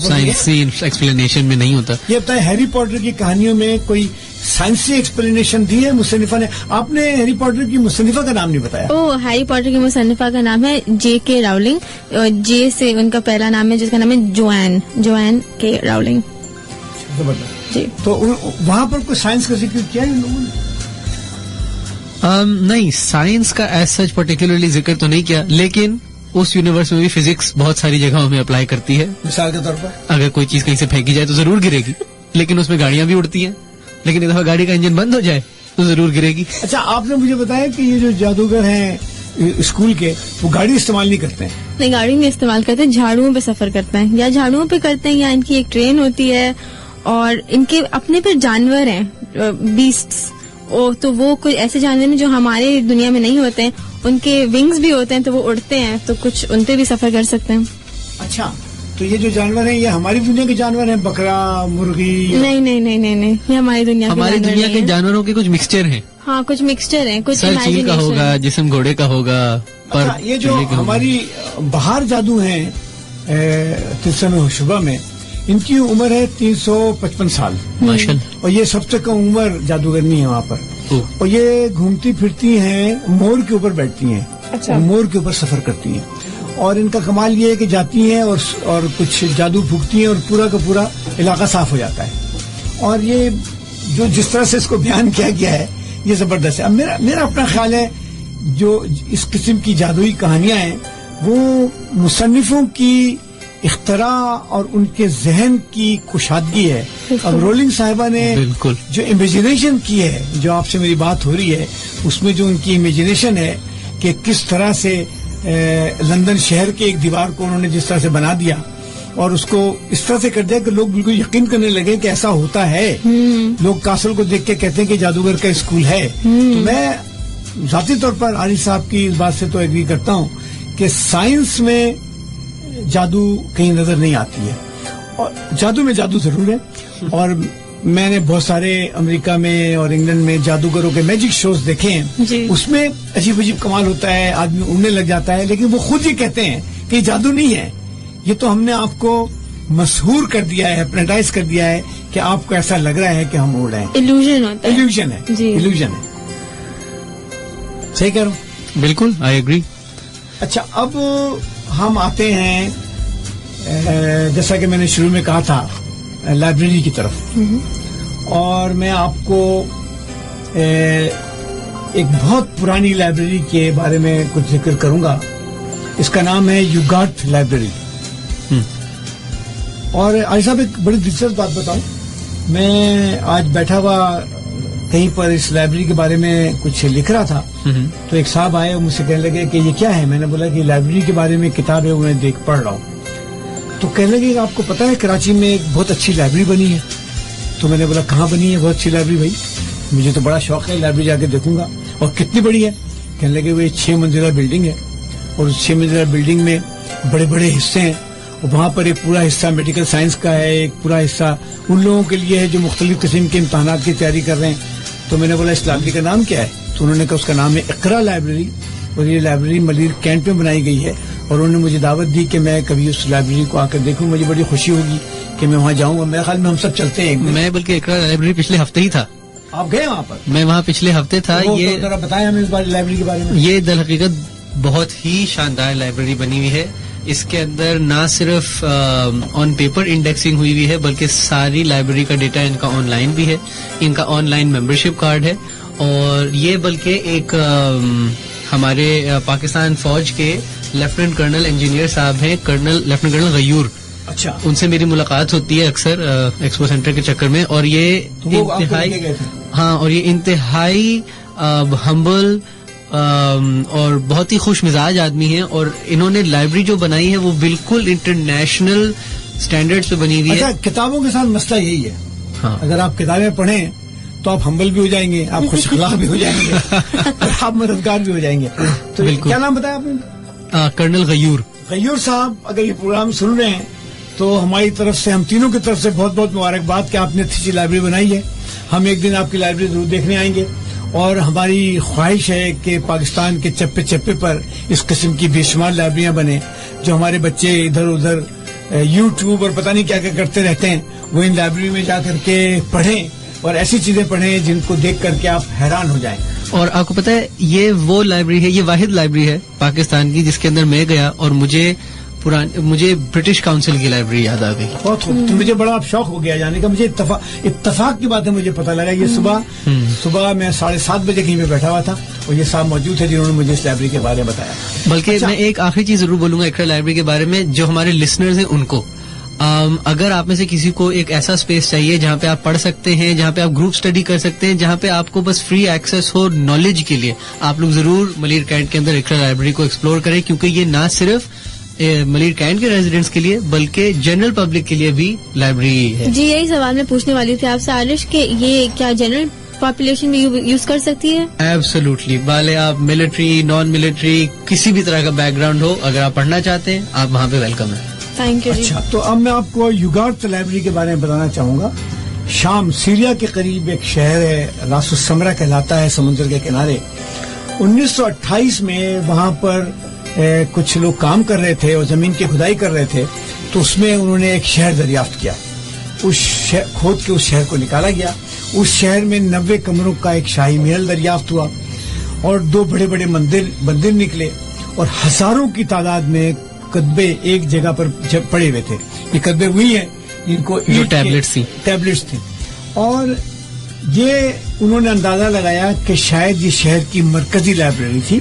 سائنسی ایکسپلینیشن میں نہیں ہوتا. یہ بتائیں, ہیری پوٹر کی کہانیوں میں کوئی سائنسی ایکسپلینیشن دی ہے مصنفہ نے؟ آپ نے ہیری پوٹر کی مصنفہ کا نام نہیں بتایا. ہیری پوٹر کی مصنفہ کا نام ہے جے کے راولنگ, جے سے ان کا پہلا نام ہے جس کا نام ہے جوان کے راولنگ. جی, تو وہاں پر کوئی سائنس کا ذکر کیا ہے ان لوگوں نے؟ نہیں, سائنس کا ایز سچ پرٹیکولرلی ذکر تو نہیں کیا, لیکن اس یونیورس میں بھی فزکس بہت ساری جگہوں میں اپلائی کرتی ہے. مثال کے طور پر اگر کوئی چیز کہیں سے پھینکی جائے تو ضرور گرے گی, لیکن اس میں گاڑیاں بھی اڑتی ہیں, لیکن ایک دفعہ گاڑی کا انجن بند ہو جائے تو ضرور گرے گی. اچھا, آپ نے مجھے بتایا کہ یہ جو جادوگر ہیں اسکول کے, وہ گاڑی استعمال نہیں کرتے ہیں؟ نہیں, گاڑی نہیں استعمال کرتے, جھاڑوؤں پہ سفر کرتے ہیں, یا جھاڑوؤں پہ کرتے ہیں یا ان کی ایک ٹرین ہوتی ہے, اور ان کے اپنے پھر جانور ہیں بیسٹس, تو وہ کوئی ایسے جانور ہیں جو ہمارے دنیا میں نہیں ہوتے ہیں, ان کے ونگز بھی ہوتے ہیں تو وہ اڑتے ہیں, تو کچھ ان پہ بھی سفر کر سکتے ہیں. اچھا, تو یہ جو جانور ہیں یہ ہماری دنیا کے جانور ہیں, بکرا, مرغی؟ نہیں نہیں نہیں نہیں نہیں, یہ ہماری دنیا کے جانوروں کے کچھ مکسچر ہیں. ہاں, کچھ مکسچر ہیں, کچھ سر چیل کا ہوگا, جسم گھوڑے کا ہوگا. یہ جو ہماری باہر جادو ہیں تلسم شبہ میں, ان کی عمر ہے 355 سال ماشاءاللہ, اور یہ سب سے کم عمر جادوگرنی ہے وہاں پر. اور یہ گھومتی پھرتی ہیں, مور کے اوپر بیٹھتی ہیں, مور کے اوپر سفر کرتی ہیں, اور ان کا کمال یہ ہے کہ جاتی ہیں اور کچھ جادو پھونکتی ہیں اور پورا کا پورا علاقہ صاف ہو جاتا ہے. اور یہ جو جس طرح سے اس کو بیان کیا گیا ہے یہ زبردست ہے. اب میرا اپنا خیال ہے جو اس قسم کی جادوئی کہانیاں ہیں وہ مصنفوں کی اختراع اور ان کے ذہن کی کشادگی ہے. اب رولنگ صاحبہ نے جو امیجنیشن کی ہے, جو آپ سے میری بات ہو رہی ہے, اس میں جو ان کی امیجنیشن ہے کہ کس طرح سے لندن شہر کے ایک دیوار کو انہوں نے جس طرح سے بنا دیا اور اس کو اس طرح سے کر دیا کہ لوگ بالکل یقین کرنے لگے کہ ایسا ہوتا ہے. لوگ کاسل کو دیکھ کے کہتے ہیں کہ جادوگر کا اسکول ہے. تو میں ذاتی طور پر عارف صاحب کی اس بات سے تو ایگری کرتا ہوں کہ سائنس میں جادو کہیں نظر نہیں آتی ہے, اور جادو میں جادو ضرور ہے. اور میں نے بہت سارے امریکہ میں اور انگلینڈ میں جادوگروں کے میجک شوز دیکھے ہیں جی. اس میں عجیب عجیب کمال ہوتا ہے, آدمی اڑنے لگ جاتا ہے, لیکن وہ خود ہی کہتے ہیں کہ یہ جادو نہیں ہے, یہ تو ہم نے آپ کو مسحور کر دیا ہے, ہپنوٹائز کر دیا ہے کہ آپ کو ایسا لگ رہا ہے کہ ہم اڑ رہے ہیں. ایلوژن ہوتا ہے, ایلوژن ہے جی, ایلوژن ہے. صحیح کہہ رہا ہوں؟ بالکل, آئی ایگری. اچھا, اب ہم آتے ہیں جیسا کہ میں نے شروع میں کہا تھا لائبریری کی طرف, اور میں آپ کو ایک بہت پرانی لائبریری کے بارے میں کچھ ذکر کروں گا. اس کا نام ہے یوگارتھ لائبریری. اور آج صاحب ایک بڑی دلچسپ بات بتاؤں, میں آج بیٹھا ہوا کہیں پر اس لائبریری کے بارے میں کچھ لکھ رہا تھا, تو ایک صاحب آئے اور مجھ سے کہنے لگے کہ یہ کیا ہے. میں نے بولا کہ لائبریری کے بارے میں کتاب ہے, انہیں پڑھ رہا ہوں. تو کہنے لگے کہ آپ کو پتا ہے کراچی میں ایک بہت اچھی لائبریری بنی ہے. تو میں نے بولا کہاں بنی ہے بہت اچھی لائبریری؟ بھائی مجھے تو بڑا شوق ہے, لائبریری جا کے دیکھوں گا. اور کتنی بڑی ہے؟ کہنے لگے وہ 6 منزلہ بلڈنگ ہے, اور اس 6 منزلہ بلڈنگ میں بڑے بڑے حصے ہیں, اور وہاں پر ایک پورا حصہ میڈیکل سائنس کا ہے, ایک پورا حصہ ان لوگوں کے لیے ہے جو مختلف قسم کے امتحانات کی تیاری کر رہے ہیں. تو میں نے بولا اس لائبریری کا نام کیا ہے؟ تو انہوں نے کہا اس کا نام ہے اقرا لائبریری, اور یہ لائبریری ملیر کینٹ میں بنائی گئی ہے. اور انہوں نے مجھے دعوت دی کہ میں کبھی اس لائبریری کو آ کر دیکھوں, مجھے بڑی خوشی ہوگی کہ میں وہاں جاؤں. اور میرے خیال میں ہم سب چلتے ہیں. میں بلکہ اقرا لائبریری پچھلے ہفتے ہی تھا. آپ گئے وہاں پر؟ میں وہاں پچھلے ہفتے تھا. یہ ذرا بتائیں ہمیں اس بار لائبریری کے بارے میں. یہ در حقیقت بہت ہی شاندار لائبریری بنی ہوئی ہے. اس کے اندر نہ صرف آن پیپر انڈیکسنگ ہوئی ہوئی ہے, بلکہ ساری لائبریری کا ڈیٹا ان کا آن لائن بھی ہے. ان کا آن لائن ممبرشپ کارڈ ہے, اور یہ بلکہ ایک ہمارے پاکستان فوج کے لیفٹیننٹ کرنل انجینئر صاحب ہیں، لیفٹیننٹ کرنل غیور. اچھا. ان سے میری ملاقات ہوتی ہے اکثر ایکسپو سینٹر کے چکر میں، اور یہ انتہائی ہمبل اور بہت ہی خوش مزاج آدمی ہیں، اور انہوں نے لائبریری جو بنائی ہے وہ بالکل انٹرنیشنل سٹینڈرڈز پہ بنی ہوئی ہے. اچھا، کتابوں کے ساتھ مسئلہ یہی ہے. ہاں، اگر آپ کتابیں پڑھیں تو آپ ہمبل بھی ہو جائیں گے، آپ خوش اخلاق بھی ہو جائیں گے، اور آپ مددگار بھی ہو جائیں گے. تو کیا نام بتایا آپ نے؟ کرنل غیور. غیور صاحب، اگر یہ پروگرام سن رہے ہیں تو ہماری طرف سے، ہم تینوں کی طرف سے بہت بہت مبارکباد کہ آپ نے اچھی لائبریری بنائی ہے. ہم ایک دن آپ کی لائبریری ضرور دیکھنے آئیں گے، اور ہماری خواہش ہے کہ پاکستان کے چپے چپے پر اس قسم کی بے شمار لائبریریاں بنیں، جو ہمارے بچے ادھر ادھر یوٹیوب اور پتہ نہیں کیا کیا کرتے رہتے ہیں، وہ ان لائبریری میں جا کر کے پڑھیں اور ایسی چیزیں پڑھیں جن کو دیکھ کر کے آپ حیران ہو جائیں. اور آپ کو پتا ہے یہ وہ لائبریری ہے، یہ واحد لائبریری ہے پاکستان کی جس کے اندر میں گیا اور مجھے برٹش کاؤنسل کی لائبریری یاد آ گئی. بہت خوب. تو مجھے بڑا شوق ہو گیا جانے کا. مجھے اتفاق کی بات ہے، مجھے پتا لگا. یہ صبح میں 7:30 بجے کہیں پہ بیٹھا ہوا تھا اور یہ صاحب موجود تھے جنہوں نے مجھے اس لائبریری کے بارے میں بتایا. بلکہ میں ایک آخری چیز ضرور بولوں گا ایکرا لائبریری کے بارے میں، جو ہمارے لسنرز ہیں ان کو، اگر آپ میں سے کسی کو ایک ایسا اسپیس چاہیے جہاں پہ آپ پڑھ سکتے ہیں، جہاں پہ آپ گروپ اسٹڈی کر سکتے ہیں، جہاں پہ آپ کو بس فری ایکسیس ہو نالج کے لیے، آپ لوگ ضرور ملیر کینٹ کے اندر ایکرا لائبریری کو ایکسپلور کریں، کیونکہ یہ نہ صرف ملیر کینٹ کے ریزیڈنٹس کے لیے بلکہ جنرل پبلک کے لیے بھی لائبریری ہے. جی یہی سوال میں پوچھنے والی تھی آپ سے عارش کہ یہ کیا جنرل پاپولیشن بھی یوز کر سکتی ہے؟ ایبسولوٹلی. بالے آپ ملٹری، نان ملٹری، کسی بھی طرح کا بیک گراؤنڈ ہو، اگر آپ پڑھنا چاہتے ہیں آپ وہاں پہ ویلکم ہیں. Thank you. اچھا، تو اب میں آپ کو یوگارت لائبریری کے بارے میں بتانا چاہوں گا. شام، سیریا کے قریب ایک شہر ہے، راس السمرا کہلاتا ہے، سمندر کے کنارے. 1928 میں وہاں پر کچھ لوگ کام کر رہے تھے اور زمین کی کھدائی کر رہے تھے، تو اس میں انہوں نے ایک شہر دریافت کیا. کھود کے اس شہر کو نکالا گیا. اس شہر میں 90 کمروں کا ایک شاہی محل دریافت ہوا اور 2 بڑے بڑے مندر نکلے، اور ہزاروں کی تعداد میں کتبے ایک جگہ پر پڑے ہوئے تھے. یہ کتبے وہی ہیں جن کو ٹیبلٹس تھے. اور یہ انہوں نے اندازہ لگایا کہ شاید یہ شہر کی مرکزی لائبریری تھی،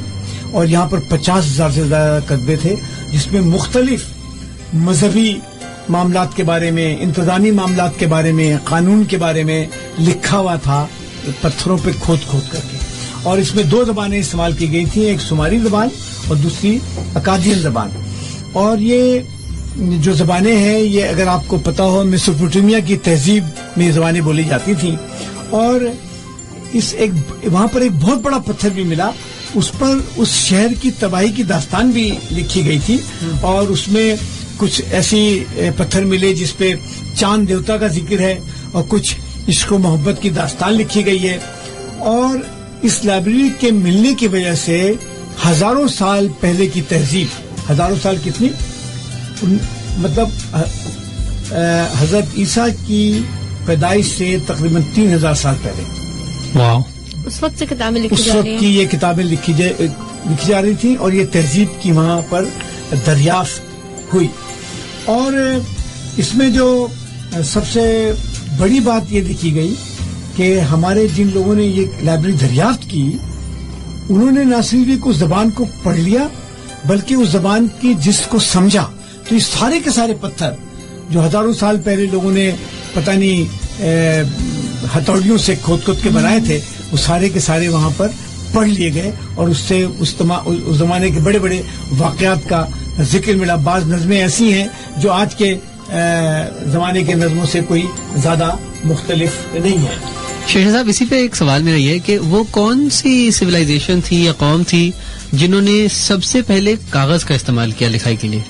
اور یہاں پر 50,000 سے زیادہ کتبے تھے جس میں مختلف مذہبی معاملات کے بارے میں، انتظامی معاملات کے بارے میں، قانون کے بارے میں لکھا ہوا تھا پتھروں پہ کھود کر کے. اور اس میں 2 زبانیں استعمال کی گئی تھیں، ایک سومری زبان اور دوسری اکادین زبان. اور یہ جو زبانیں ہیں یہ اگر آپ کو پتا ہو میسوپوٹیمیا کی تہذیب میں یہ زبانیں بولی جاتی تھیں. اور وہاں پر ایک بہت بڑا پتھر بھی ملا، اس پر اس شہر کی تباہی کی داستان بھی لکھی گئی تھی، اور اس میں کچھ ایسی پتھر ملے جس پہ چاند دیوتا کا ذکر ہے، اور کچھ عشق و محبت کی داستان لکھی گئی ہے. اور اس لائبریری کے ملنے کی وجہ سے ہزاروں سال پہلے کی تہذیب، ہزاروں سال کتنی، مطلب حضرت عیسیٰ کی پیدائش سے تقریباً 3000 سال پہلے، واو، اس وقت سے کتابیں لکھی جا اس رہی وقت کی یہ کتابیں لکھی جا رہی تھیں، اور یہ تہذیب کی وہاں پر دریافت ہوئی. اور اس میں جو سب سے بڑی بات یہ لکھی گئی کہ ہمارے جن لوگوں نے یہ لائبریری دریافت کی، انہوں نے نہ صرف اس زبان کو پڑھ لیا بلکہ اس زبان کی جس کو سمجھا. تو یہ سارے کے سارے پتھر جو ہزاروں سال پہلے لوگوں نے پتہ نہیں ہتھوڑیوں سے کھود کے بنائے تھے، وہ سارے کے سارے وہاں پر پڑھ لیے گئے، اور اس سے اس زمانے کے بڑے بڑے واقعات کا ذکر ملا. بعض نظمیں ایسی ہیں جو آج کے زمانے کے نظموں سے کوئی زیادہ مختلف نہیں ہے. شیخ صاحب، اسی پہ ایک سوال میرا یہ ہے کہ وہ کون سی سویلائزیشن تھی یا قوم تھی جنہوں نے سب سے پہلے کاغذ کا استعمال کیا لکھائی کے لیے؟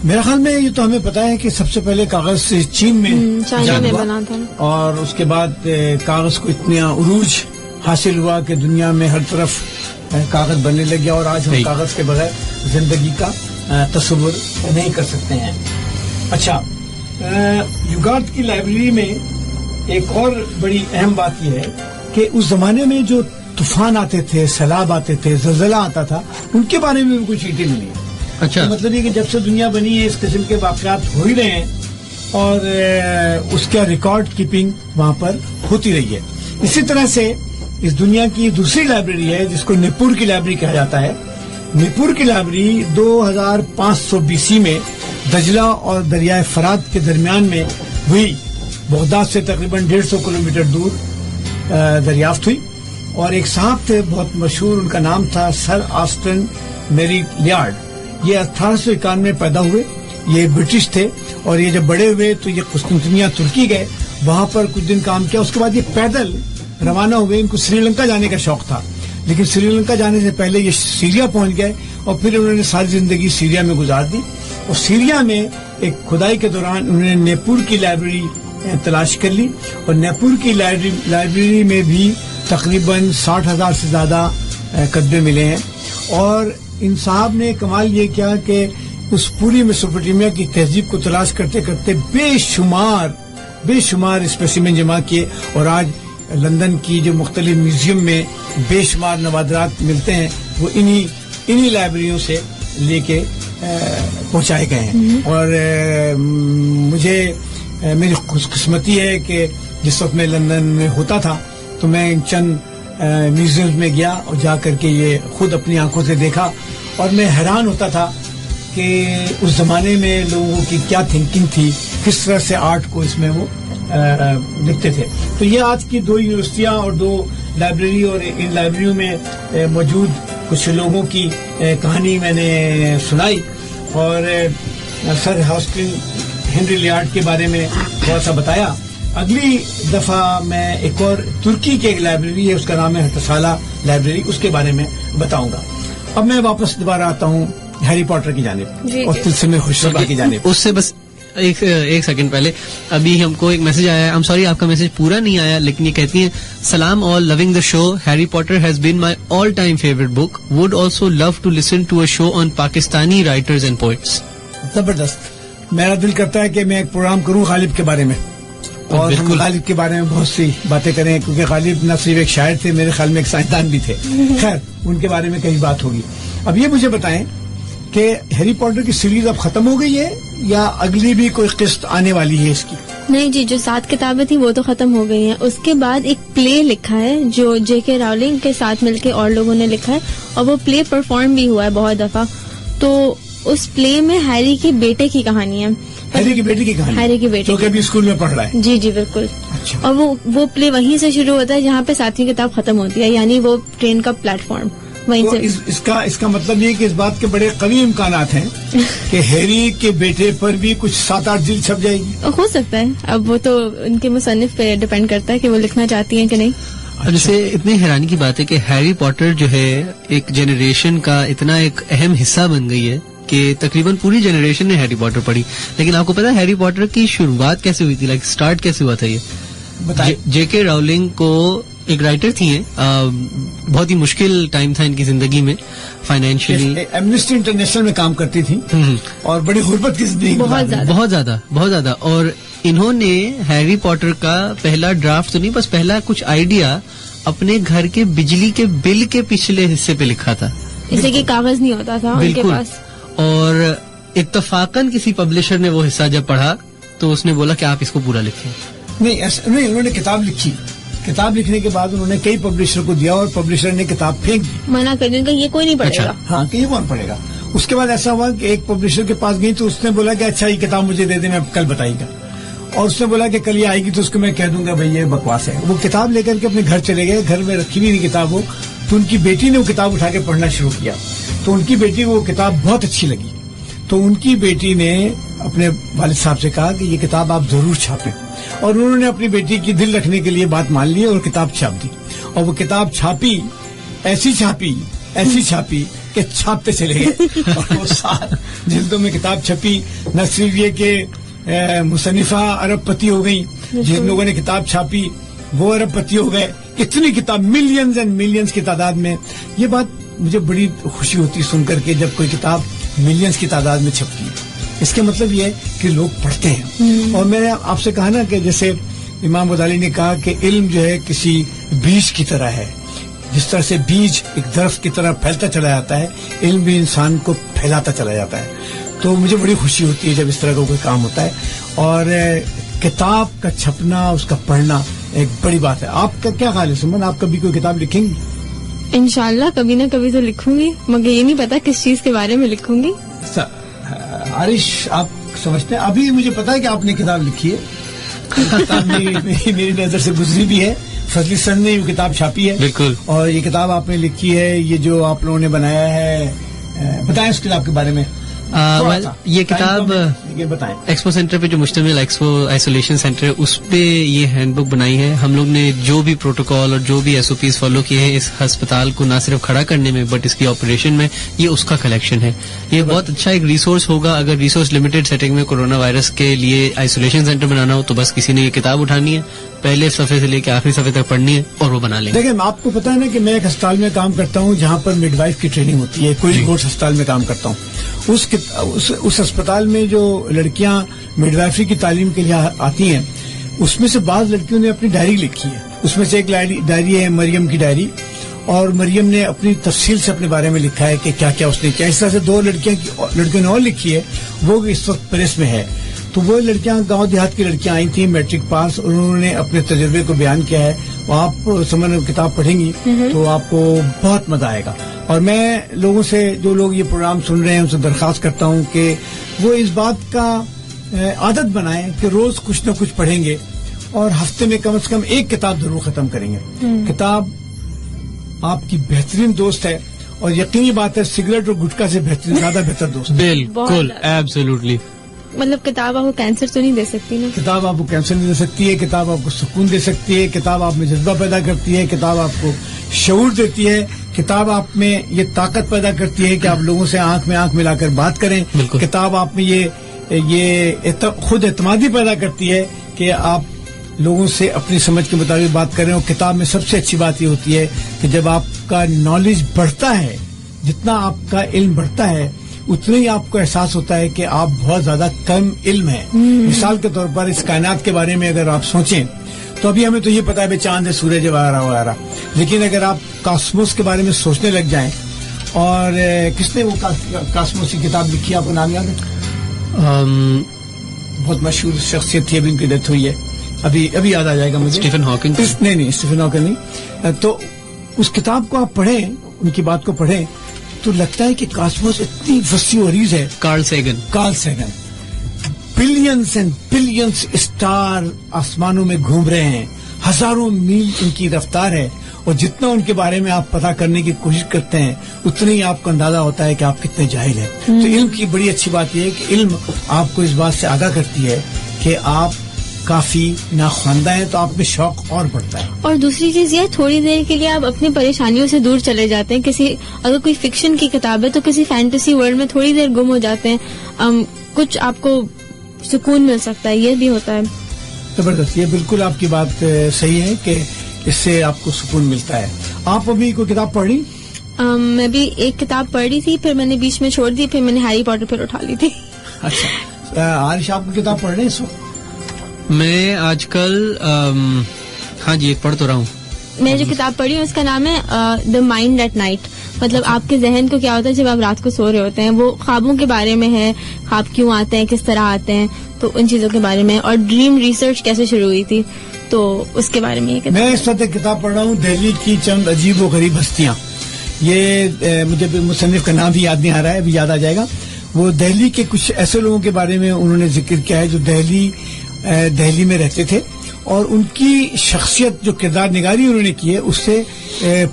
میرے خیال میں یہ تو ہمیں پتا ہے کہ سب سے پہلے کاغذ چین میں بنا تھا، اور اس کے بعد کاغذ کو اتنا عروج حاصل ہوا کہ دنیا میں ہر طرف کاغذ بننے لگا، اور آج ہم کاغذ کے بغیر زندگی کا تصور نہیں کر سکتے ہیں. اچھا، یوگارت کی لائبریری میں ایک اور بڑی اہم بات یہ ہے کہ اس زمانے میں جو طوفان آتے تھے، سیلاب آتے تھے، زلزلہ آتا تھا، ان کے بارے میں بھی کچھ چیزیں ملی ہیں. اچھا، مطلب یہ کہ جب سے دنیا بنی ہے اس قسم کے واقعات ہو ہی رہے ہیں، اور اس کا ریکارڈ کیپنگ وہاں پر ہوتی رہی ہے. اسی طرح سے اس دنیا کی دوسری لائبریری ہے جس کو نیپور کی لائبریری کہا جاتا ہے. نیپور کی لائبریری 2500 BC میں دجلہ اور دریائے فرات کے درمیان میں ہوئی. بغداد سے تقریباً 150 کلومیٹر دور دریافت ہوئی. اور ایک صاحب تھے بہت مشہور, ان کا نام تھا سر آسٹن میری لیارڈ. یہ 1851 میں پیدا ہوئے. یہ برٹش تھے اور یہ جب بڑے ہوئے تو یہ قسطنطنیہ ترکی گئے, وہاں پر کچھ دن کام کیا. اس کے بعد یہ پیدل روانہ ہوئے. ان کو سری لنکا جانے کا شوق تھا, لیکن سری لنکا جانے سے پہلے یہ سیریا پہنچ گئے اور پھر انہوں نے ساری زندگی سیریا میں گزار دی. اور سیریا میں ایک کھدائی کے دوران انہوں نے نیپور کی لائبریری تلاش کر لی, اور نیپور کی لائبریری میں بھی تقریباً 60,000 سے زیادہ کتبے ملے ہیں. اور ان صاحب نے کمال یہ کیا کہ اس پوری میسوپوٹیمیا کی تہذیب کو تلاش کرتے کرتے بے شمار اسپیسیمن جمع کیے, اور آج لندن کی جو مختلف میوزیم میں بے شمار نوادرات ملتے ہیں وہ انہی لائبریریوں سے لے کے پہنچائے گئے ہیں. اور مجھے میری خوش قسمتی ہے کہ جس وقت میں لندن میں ہوتا تھا تو میں چند میوزیم میں گیا اور جا کر کے یہ خود اپنی آنکھوں سے دیکھا, اور میں حیران ہوتا تھا کہ اس زمانے میں لوگوں کی کیا تھنکنگ تھی, کس طرح سے آرٹ کو اس میں وہ لکھتے تھے. تو یہ آج کی 2 یونیورسٹیاں اور 2 لائبریری, اور ان لائبریریوں میں موجود کچھ لوگوں کی کہانی میں نے سنائی, اور سر ہاسٹن ہنری لیارڈ کے بارے میں تھوڑا سا بتایا. اگلی دفعہ میں ایک اور ترکی کی ایک لائبریری ہے, اس کا نام ہے ہٹسالہ لائبریری, اس کے بارے میں بتاؤں گا. اب میں واپس دوبارہ آتا ہوں ہیری پوٹر کی جانب اور طلسم خوشربا کی جانب. اس سے بس ایک سیکنڈ پہلے ابھی ہم کو ایک میسج آیا ہے. I'm sorry آپ کا میسج پورا نہیں آیا, لیکن یہ کہتی ہیں سلام all, loving the show. Harry Potter has been my all time favorite book. Would also love to listen to a show on Pakistani writers and poets. زبردست. میرا دل کرتا ہے کہ میں ایک پروگرام کروں غالب کے بارے میں, اور ہم غالب کے بارے میں بہت سی باتیں کریں, کیونکہ غالب نہ صرف ایک شاعر تھے, میرے خیال میں ایک سائنسدان بھی تھے. خیر ان کے بارے میں کئی بات ہوگی. اب یہ مجھے بتائیں کہ ہیری پوٹر کی سیریز اب ختم ہو گئی ہے یا اگلی بھی کوئی قسط آنے والی ہے اس کی؟ نہیں جی, جو 7 کتابیں تھیں وہ تو ختم ہو گئی ہیں. اس کے بعد ایک پلے لکھا ہے جو JK راولنگ کے ساتھ مل کے اور لوگوں نے لکھا ہے, اور وہ پلے پرفارم بھی ہوا ہے بہت دفعہ. تو اس پلے میں ہیری کے بیٹے کی کہانی ہے. ہیری کی بیٹی کی کہانی؟ ہیری کی بیٹی جو کہ ابھی اسکول میں پڑھ رہا ہے. جی جی بالکل. اچھا. اور وہ پلے وہیں سے شروع ہوتا ہے جہاں پہ 7ویں کتاب ختم ہوتی ہے, یعنی وہ ٹرین کا پلیٹ فارم وہیں سے. اس کا مطلب یہ کہ اس بات کے بڑے قوی امکانات ہیں کہ ہیری کے بیٹے پر بھی کچھ 7-8 جلد چھپ جائے گی. ہو سکتا ہے, اب وہ تو ان کے مصنف پہ ڈیپینڈ کرتا ہے کہ وہ لکھنا چاہتی ہیں کہ نہیں. اور اسے اتنی حیرانی کی بات ہے کہ ہیری پوٹر جو ہے ایک جنریشن کا اتنا ایک اہم حصہ بن گئی ہے کہ تقریباً پوری جنریشن نے ہیری پوٹر پڑھی. لیکن آپ کو پتا ہے ہیری پوٹر کی شروعات کیسے ہوئی تھی, لائک اسٹارٹ کیسے ہوا تھا؟ یہ JK راولنگ کو ایک رائٹر تھی ہیں, بہت ہی مشکل ٹائم تھا ان کی زندگی میں فائنینشلی. ایمنسٹی انٹرنیشنل میں کام کرتی تھی اور بڑی غربت کی زندگی, بہت زیادہ. اور انہوں نے ہیری پوٹر کا پہلا ڈرافٹ تو نہیں, بس پہلا کچھ آئیڈیا اپنے گھر کے بجلی کے بل کے پچھلے حصے پہ لکھا تھا, اسے کہ کاغذ نہیں ہوتا تھا ان کے پاس. اور اتفاقاً کسی پبلشر نے وہ حصہ جب پڑھا تو اس نے بولا کہ آپ اس کو پورا لکھیں. نہیں, انہوں نے کتاب لکھی. کتاب لکھنے کے بعد انہوں نے کئی پبلشر کو دیا اور پبلشر نے کتاب پھینک دی, منع کر دیا کہ یہ کوئی نہیں پڑھے گا. ہاں کہ یہ کون پڑھے گا. اس کے بعد ایسا ہوا کہ ایک پبلشر کے پاس گئی تو اس نے بولا کہ اچھا یہ کتاب مجھے دے دیں, میں کل بتائی گا. اور اس نے بولا کہ کل یہ آئے گی تو اس کو میں کہہ دوں گا بھائی یہ بکواس ہے. وہ کتاب لے کر کے اپنے گھر چلے گئے, گھر میں رکھی ہوئی کتاب ہو, تو ان کی بیٹی نے وہ کتاب اٹھا کے پڑھنا شروع کیا. تو ان کی بیٹی کو وہ کتاب بہت اچھی لگی, تو ان کی بیٹی نے اپنے والد صاحب سے کہا کہ یہ کتاب آپ ضرور چھاپیں. اور انہوں نے اپنی بیٹی کی دل رکھنے کے لیے بات مان لی اور کتاب چھاپ دی. اور وہ کتاب ایسی چھاپی کہ چھاپتے چلے گئے. اور وہ 7 جلدوں میں کتاب چھپی. نہ صرف یہ کہ مصنفہ ارب پتی ہو گئی, جن لوگوں نے کتاب چھاپی وہ ارب پتی ہو گئے. اتنی کتاب, ملینز اینڈ ملینز کی تعداد میں. یہ بات مجھے بڑی خوشی ہوتی سن کر کے جب کوئی کتاب ملینز کی تعداد میں چھپتی ہے. اس کے مطلب یہ ہے کہ لوگ پڑھتے ہیں. اور میں نے آپ سے کہا نا کہ جیسے امام غزالی نے کہا کہ علم جو ہے کسی بیج کی طرح ہے. جس طرح سے بیج ایک درخت کی طرح پھیلتا چلا جاتا ہے, علم بھی انسان کو پھیلاتا چلا جاتا ہے. تو مجھے بڑی خوشی ہوتی ہے جب اس طرح کا کوئی کام ہوتا ہے. اور کتاب کا چھپنا, اس کا پڑھنا ایک بڑی بات ہے. آپ کا کیا خیال ہے سمن, آپ کبھی کوئی کتاب لکھیں گی؟ انشاءاللہ کبھی نہ کبھی تو لکھوں گی, مگر یہ نہیں پتا کس چیز کے بارے میں لکھوں گی. عارش آپ سمجھتے ہیں, ابھی مجھے پتا ہے کہ آپ نے کتاب لکھی ہے, میری نظر سے گزری بھی ہے, فضلی سن نے یہ کتاب چھاپی ہے. بالکل. اور یہ کتاب آپ نے لکھی ہے, یہ جو آپ لوگوں نے بنایا ہے, بتائیں اس کتاب کے بارے میں. یہ کتاب ایکسپو سینٹر پہ جو مشتمل ایکسپو آئسولیشن سینٹر ہے اس پہ یہ ہینڈ بک بنائی ہے. ہم لوگ نے جو بھی پروٹوکال اور جو بھی ایس او پیز فالو کیے ہیں اس ہسپتال کو نہ صرف کھڑا کرنے میں بٹ اس کی آپریشن میں, یہ اس کا کلیکشن ہے. یہ بہت اچھا ایک ریسورس ہوگا. اگر ریسورس لمیٹڈ سیٹنگ میں کورونا وائرس کے لیے آئسولیشن سینٹر بنانا ہو تو بس کسی نے یہ کتاب اٹھانی ہے, پہلے صفحے سے لے کے آخری صفحے تک پڑھنی ہے اور وہ بنا لیں. دیکھیں آپ کو پتا ہے نا کہ میں ایک ہسپتال میں کام کرتا ہوں جہاں پر مڈ وائف کی ٹریننگ ہوتی ہے. کوئی کورس ہسپتال میں کام کرتا ہوں. اس ہسپتال میں جو لڑکیاں مڈ وائفری کی تعلیم کے لیے آتی ہیں اس میں سے بعض لڑکیوں نے اپنی ڈائری لکھی ہے. اس میں سے ایک ڈائری ہے مریم کی ڈائری, اور مریم نے اپنی تفصیل سے اپنے بارے میں لکھا ہے کہ کیا کیا اس نے کیا. اس طرح سے 2 لڑکیوں نے اور لکھی ہے, وہ اس وقت پریس میں ہے. تو وہ لڑکیاں گاؤں دیہات کی لڑکیاں آئی تھیں میٹرک پاس, انہوں نے اپنے تجربے کو بیان کیا ہے. وہ آپ سمجھ کتاب پڑھیں گی تو آپ کو بہت مزہ آئے گا. اور میں لوگوں سے, جو لوگ یہ پروگرام سن رہے ہیں, ان سے درخواست کرتا ہوں کہ وہ اس بات کا عادت بنائیں کہ روز کچھ نہ کچھ پڑھیں گے اور ہفتے میں کم از کم ایک کتاب ضرور ختم کریں گے. کتاب آپ کی بہترین دوست ہے, اور یقینی بات ہے سگریٹ اور گٹکا سے زیادہ بہتر دوست. بالکل, ایبسولوٹلی. مطلب کتاب آپ کو کینسر تو نہیں دے سکتی نا. کتاب آپ کو کینسر نہیں دے سکتی ہے, کتاب آپ کو سکون دے سکتی ہے, کتاب آپ میں جذبہ پیدا کرتی ہے, کتاب آپ کو شعور دیتی ہے, کتاب آپ میں یہ طاقت پیدا کرتی ہے کہ آپ لوگوں سے آنکھ میں آنکھ ملا کر بات کریں. کتاب آپ میں یہ خود اعتمادی پیدا کرتی ہے کہ آپ لوگوں سے اپنی سمجھ کے مطابق بات کریں. اور کتاب میں سب سے اچھی بات یہ ہوتی ہے کہ جب آپ کا نالج بڑھتا ہے, جتنا آپ کا علم بڑھتا ہے اتنا ہی آپ کو احساس ہوتا ہے کہ آپ بہت زیادہ کم علم ہیں. مثال کے طور پر اس کائنات کے بارے میں اگر آپ سوچیں تو ابھی ہمیں تو یہ پتا ہے چاند ہے, سورج وغیرہ, لیکن اگر آپ کاسموس کے بارے میں سوچنے لگ جائیں, اور کس نے وہ کاسموس کی کتاب لکھی, آپ کو نام یاد ہے؟ بہت مشہور شخصیت تھی, ابھی ان کی ڈیتھ ہوئی ہے, ابھی یاد آ جائے گا مجھے. Stephen Hawking. نہیں, اسٹیفن ہاکنگ نہیں. تو اس کتاب کو آپ پڑھیں, ان کی بات کو پڑھیں تو لگتا ہے کہ کاسموس اتنی وسیع و عریض ہے. Carl Sagan billions and billions star آسمانوں میں گھوم رہے ہیں, ہزاروں میل ان کی رفتار ہے, اور جتنا ان کے بارے میں آپ پتا کرنے کی کوشش کرتے ہیں اتنا ہی آپ کو اندازہ ہوتا ہے کہ آپ کتنے جاہل ہیں. تو علم کی بڑی اچھی بات یہ ہے کہ علم آپ کو اس بات سے آگاہ کرتی ہے کہ آپ کافی ناخواندہ ہیں, تو آپ میں شوق اور بڑھتا ہے. اور دوسری چیز یہ, تھوڑی دیر کے لیے آپ اپنی پریشانیوں سے دور چلے جاتے ہیں. اگر کوئی فکشن کی کتاب ہے تو کسی فینٹیسی ورلڈ میں تھوڑی دیر گم ہو جاتے ہیں, کچھ آپ کو سکون مل سکتا ہے, یہ بھی ہوتا ہے. زبردست, یہ بالکل آپ کی بات صحیح ہے کہ اس سے آپ کو سکون ملتا ہے. آپ ابھی کوئی کتاب پڑھ رہی؟ میں بھی ایک کتاب پڑھ رہی تھی, پھر میں نے بیچ میں چھوڑ دی, پھر میں نے ہیری پاٹر پھر اٹھا لی تھی. اچھا, عارش آپ کو کتاب پڑھ رہے ہیں اس وقت؟ میں آج کل ہاں جی ایک پڑھ تو رہا ہوں. میں جو کتاب پڑھی ہوں اس کا نام ہے دا مائنڈ ایٹ نائٹ. مطلب آپ کے ذہن کو کیا ہوتا ہے جب آپ رات کو سو رہے ہوتے ہیں, وہ خوابوں کے بارے میں ہے, خواب کیوں آتے ہیں, کس طرح آتے ہیں, تو ان چیزوں کے بارے میں, اور ڈریم ریسرچ کیسے شروع ہوئی تھی تو اس کے بارے میں. میں اس وقت ایک کتاب پڑھ رہا ہوں, دہلی کی چند عجیب و غریب ہستیاں. یہ مجھے مصنف کا نام بھی یاد نہیں آ رہا ہے, ابھی یاد آ جائے گا. وہ دہلی کے کچھ ایسے لوگوں کے بارے میں انہوں نے ذکر کیا ہے جو دہلی میں رہتے تھے, اور ان کی شخصیت جو کردار نگاری انہوں نے کی ہے اس سے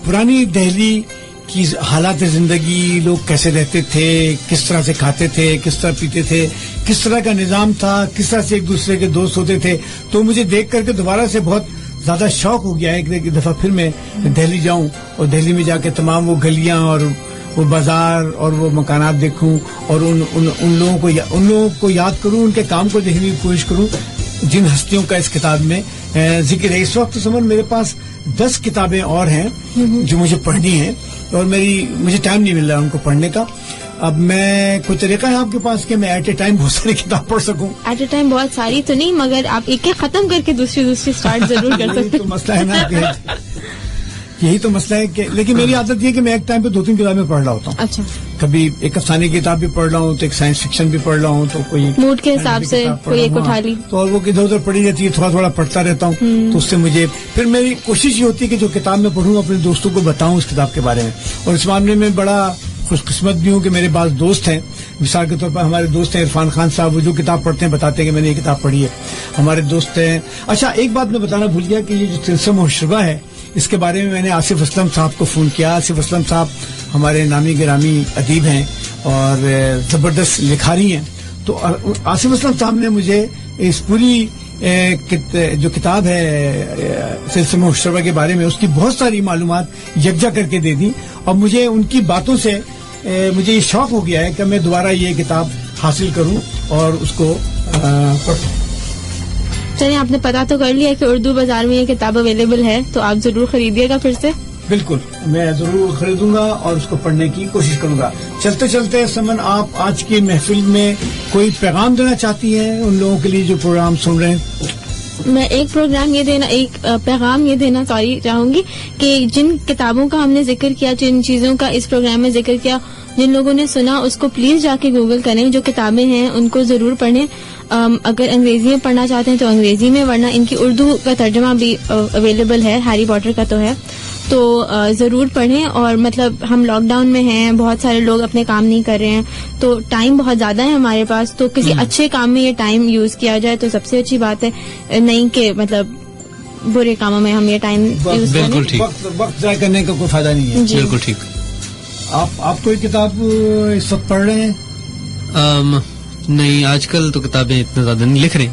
پرانی دہلی کی حالات زندگی, لوگ کیسے رہتے تھے, کس طرح سے کھاتے تھے, کس طرح پیتے تھے, کس طرح کا نظام تھا, کس طرح سے ایک دوسرے کے دوست ہوتے تھے. تو مجھے دیکھ کر کے دوبارہ سے بہت زیادہ شوق ہو گیا ہے کہ ایک دفعہ پھر میں دہلی جاؤں اور دہلی میں جا کے تمام وہ گلیاں اور وہ بازار اور وہ مکانات دیکھوں, اور ان لوگوں کو یاد کروں, ان کے کام کو دیکھنے کی کوشش کروں جن ہستیوں کا اس کتاب میں ذکر ہے. اس وقت سمجھ میرے پاس 10 کتابیں اور ہیں جو مجھے پڑھنی ہیں, اور مجھے ٹائم نہیں مل رہا ان کو پڑھنے کا. اب میں کوئی طریقہ ہے آپ کے پاس کہ میں ایٹ اے ٹائم بہت ساری کتاب پڑھ سکوں؟ ایٹ اے ٹائم بہت ساری تو نہیں, مگر آپ ایک ختم کر کے دوسری اسٹارٹ ضرور کر سکتے. تو مسئلہ ہے نا یہی تو مسئلہ ہے کہ لیکن میری عادت یہ ہے کہ میں ایک ٹائم پہ 2-3 کتابیں پڑھ رہا ہوتا ہوں. اچھا. کبھی ایک افسانے کی کتاب بھی پڑھ رہا ہوں تو ایک سائنس فکشن بھی پڑھ رہا ہوں تو کوئی موڈ کے حساب سے کوئی ایک اٹھا لی تو اور وہ ادھر ادھر پڑھی رہتی ہے, تھوڑا تھوڑا پڑھتا رہتا ہوں. تو اس سے مجھے پھر میری کوشش یہ ہوتی ہے کہ جو کتاب میں پڑھوں اپنے دوستوں کو بتاؤں اس کتاب کے بارے میں. اور اس معاملے میں بڑا خوش قسمت بھی ہوں کہ میرے بعض دوست ہیں, مثال کے طور پر ہمارے دوست ہیں عرفان خان صاحب, وہ جو کتاب پڑھتے ہیں بتاتے ہیں کہ میں نے یہ کتاب پڑھی ہے. ہمارے دوست ہیں. اچھا ایک بات میں بتانا بھول گیا کہ یہ جو تلسم و شربہ ہے اس کے بارے میں نے آصف اسلم صاحب کو فون کیا. آصف اسلم صاحب ہمارے نامی گرامی ادیب ہیں اور زبردست لکھاری ہیں. تو آصف اسلم صاحب نے مجھے اس پوری جو کتاب ہے تلسم و شربہ کے بارے میں اس کی بہت ساری معلومات یکجا کر کے دے دی, اور مجھے ان کی باتوں سے مجھے یہ شوق ہو گیا ہے کہ میں دوبارہ یہ کتاب حاصل کروں اور اس کو پڑھوں. چلیے آپ نے پتا تو کر لیا کہ اردو بازار میں یہ کتاب اویلیبل ہے, تو آپ ضرور خریدیے گا پھر سے. بالکل میں ضرور خریدوں گا اور اس کو پڑھنے کی کوشش کروں گا. چلتے چلتے سمن آپ آج کی محفل میں کوئی پیغام دینا چاہتی ہیں ان لوگوں کے لیے جو پروگرام سن رہے ہیں؟ میں ایک پیغام یہ دینا چاہوں گی کہ جن کتابوں کا ہم نے ذکر کیا, جن چیزوں کا اس پروگرام میں ذکر کیا, جن لوگوں نے سنا اس کو پلیز جا کے گوگل کریں. جو کتابیں ہیں ان کو ضرور پڑھیں. اگر انگریزی میں پڑھنا چاہتے ہیں تو انگریزی میں, ورنہ ان کی اردو کا ترجمہ بھی اویلیبل ہے, ہیری پاٹر کا تو ہے, تو ضرور پڑھیں. اور مطلب ہم لاک ڈاؤن میں ہیں, بہت سارے لوگ اپنے کام نہیں کر رہے ہیں, تو ٹائم بہت زیادہ ہے ہمارے پاس, تو کسی اچھے کام میں یہ ٹائم یوز کیا جائے تو سب سے اچھی بات ہے, نہیں کہ مطلب برے کاموں میں ہم یہ ٹائم یوز کریں. بالکل ٹھیک, وقت ضائع کرنے کا کوئی فائدہ نہیں ہے. بالکل ٹھیک. آپ کوئی کتاب اس وقت پڑھ رہے ہیں؟ نہیں, آج کل تو کتابیں اتنا زیادہ نہیں لکھ رہے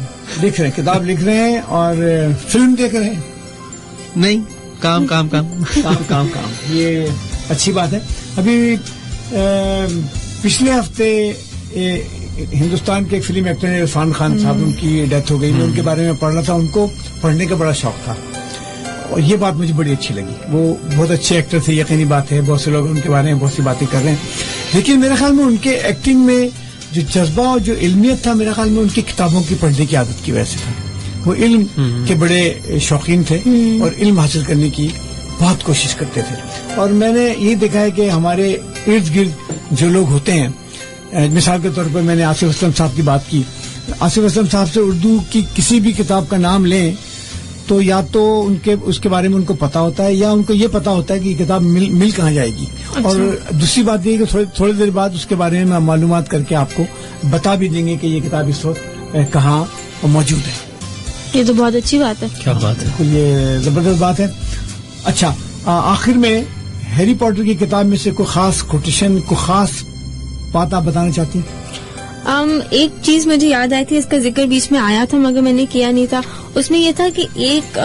ہیں. کتاب لکھ رہے ہیں اور فلم دیکھ رہے ہیں؟ نہیں, کام کام کام کام کام کام یہ اچھی بات ہے. ابھی پچھلے ہفتے ہندوستان کے ایک فلم ایکٹر ہیں عرفان خان صاحب, ان کی ڈیتھ ہو گئی. میں ان کے بارے میں پڑھ رہا تھا, ان کو پڑھنے کا بڑا شوق تھا اور یہ بات مجھے بڑی اچھی لگی. وہ بہت اچھے ایکٹر تھے, یقینی بات ہے, بہت سے لوگ ان کے بارے میں بہت سی باتیں کر رہے ہیں, لیکن میرے خیال میں ان کے ایکٹنگ میں جو جذبہ اور جو علمیت تھا, میرے خیال میں ان کی کتابوں کی پڑھنے کی عادت کی وجہ سے تھا. وہ علم کے بڑے شوقین تھے اور علم حاصل کرنے کی بہت کوشش کرتے تھے. اور میں نے یہ دیکھا ہے کہ ہمارے ارد گرد جو لوگ ہوتے ہیں, مثال کے طور پر میں نے آصف اسلم صاحب کی بات کی. آصف اسلم صاحب سے اردو کی کسی بھی کتاب کا نام لیں تو یا تو اس کے بارے میں ان کو پتا ہوتا ہے, یا ان کو یہ پتا ہوتا ہے کہ یہ کتاب مل کہاں جائے گی. اور دوسری بات یہ کہ تھوڑی دیر بعد اس کے بارے میں معلومات کر کے آپ کو بتا بھی دیں گے کہ یہ کتاب اس وقت کہاں موجود ہے. یہ تو بہت اچھی بات ہے. کیا بات ہے, یہ زبردست بات ہے. اچھا, آخر میں ہیری پاٹر کی کتاب میں سے کوئی خاص کوٹیشن, کوئی خاص بات آپ بتانا چاہتی ہیں؟ ایک چیز مجھے یاد آئی تھی, اس کا ذکر بیچ میں آیا تھا مگر میں نے کیا نہیں تھا. اس میں یہ تھا کہ ایک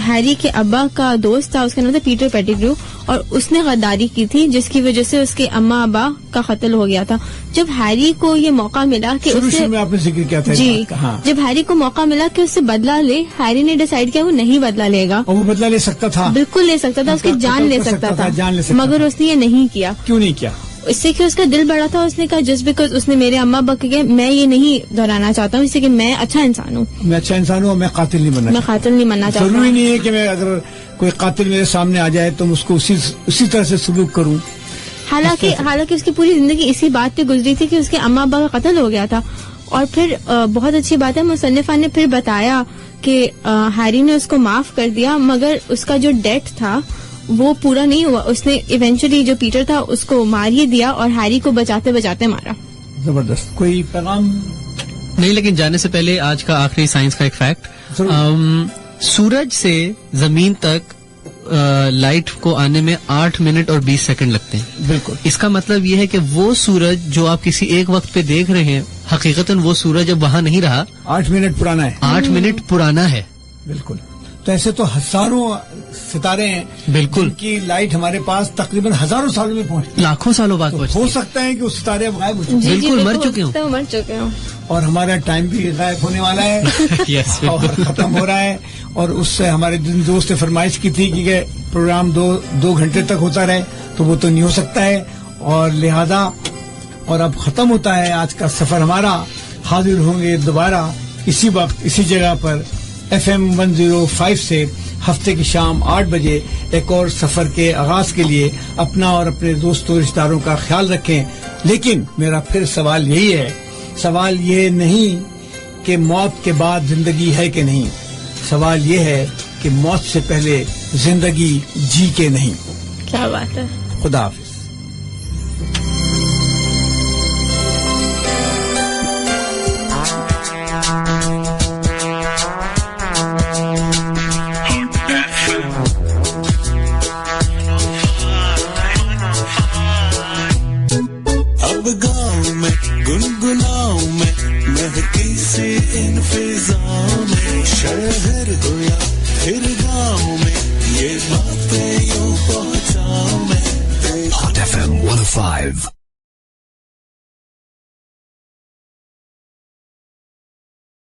ہیری کے ابا کا دوست تھا, اس کا نام تھا پیٹر پیٹیگرو, اور اس نے غداری کی تھی جس کی وجہ سے اس کے اما ابا کا قتل ہو گیا تھا. جب ہیری کو یہ موقع ملا کہ آپ نے ذکر کیا تھا, جی, جب ہیری کو موقع ملا کہ اس سے بدلہ لے, ہیری نے ڈیسائیڈ کیا وہ نہیں بدلہ لے گا. اور وہ بدلہ لے سکتا تھا, بالکل لے سکتا تھا, اس کی جان لے سکتا تھا, مگر اس نے یہ نہیں کیا. کیوں نہیں کیا؟ اس سے کہ اس کا دل بڑا تھا. اس نے کہا جسٹ بیکاز اس نے میرے اما ابا کے, میں یہ نہیں دہرانا چاہتا ہوں, اس سے کہ میں اچھا انسان ہوں, اور میں قاتل نہیں بننا, میں قاتل نہیں بننا چاہتا. ضروری نہیں ہے کہ میں اگر کوئی قاتل میرے سامنے آ جائے تو اس کو اسی طرح سے سلوک کروں. حالانکہ اس کی پوری زندگی اسی بات پہ گزری تھی کہ اس کے اما ابا کا قتل ہو گیا تھا. اور پھر بہت اچھی بات ہے, مصنفہ نے پھر بتایا کہ ہیری نے اس کو معاف کر دیا, مگر اس کا جو ڈیٹ تھا وہ پورا نہیں ہوا. اس نے ایونچولی جو پیٹر تھا اس کو مار ہی دیا اور ہیری کو بچاتے بچاتے مارا. زبردست. کوئی پیغام نہیں, لیکن جانے سے پہلے آج کا آخری سائنس کا ایک فیکٹ, سورج سے زمین تک لائٹ کو آنے میں 8 منٹ اور 20 سیکنڈ لگتے ہیں. بالکل. اس کا مطلب یہ ہے کہ وہ سورج جو آپ کسی ایک وقت پہ دیکھ رہے ہیں, حقیقتاً وہ سورج اب وہاں نہیں رہا, 8 منٹ پرانا ہے. 8 منٹ پرانا ہے. بالکل. تو ایسے تو ہزاروں ستارے ہیں, بالکل, کی لائٹ ہمارے پاس تقریباً ہزاروں سالوں میں پہنچتی, لاکھوں سالوں بعد پہنچتی. ہو سکتا ہے کہ اس ستارے اب غائب ہو چکے, بالکل مر چکے ہوں, اور ہمارا ٹائم بھی غائب ہونے والا ہے اور ختم ہو رہا ہے. اور اس سے ہمارے دوست نے فرمائش کی تھی کہ پروگرام 2 گھنٹے تک ہوتا رہے, تو وہ تو نہیں ہو سکتا ہے, اور لہذا اور اب ختم ہوتا ہے آج کا سفر ہمارا. حاضر ہوں گے دوبارہ اسی وقت اسی جگہ پر FM 105 سے ہفتے کی شام 8 بجے ایک اور سفر کے آغاز کے لیے اپنا اور اپنے دوستوں رشتہ داروں کا خیال رکھیں. لیکن میرا پھر سوال یہی ہے, سوال یہ نہیں کہ موت کے بعد زندگی ہے کہ نہیں, سوال یہ ہے کہ موت سے پہلے زندگی جی کے نہیں. کیا بات ہے. خدا حافظ. اب گاؤں میں گنگناؤں میں مہکی سی ان فضاؤں میں, شہر ہو یا پھر گاؤں میں یہ باتیں یوں پہنچاؤں میں. Hot FM 105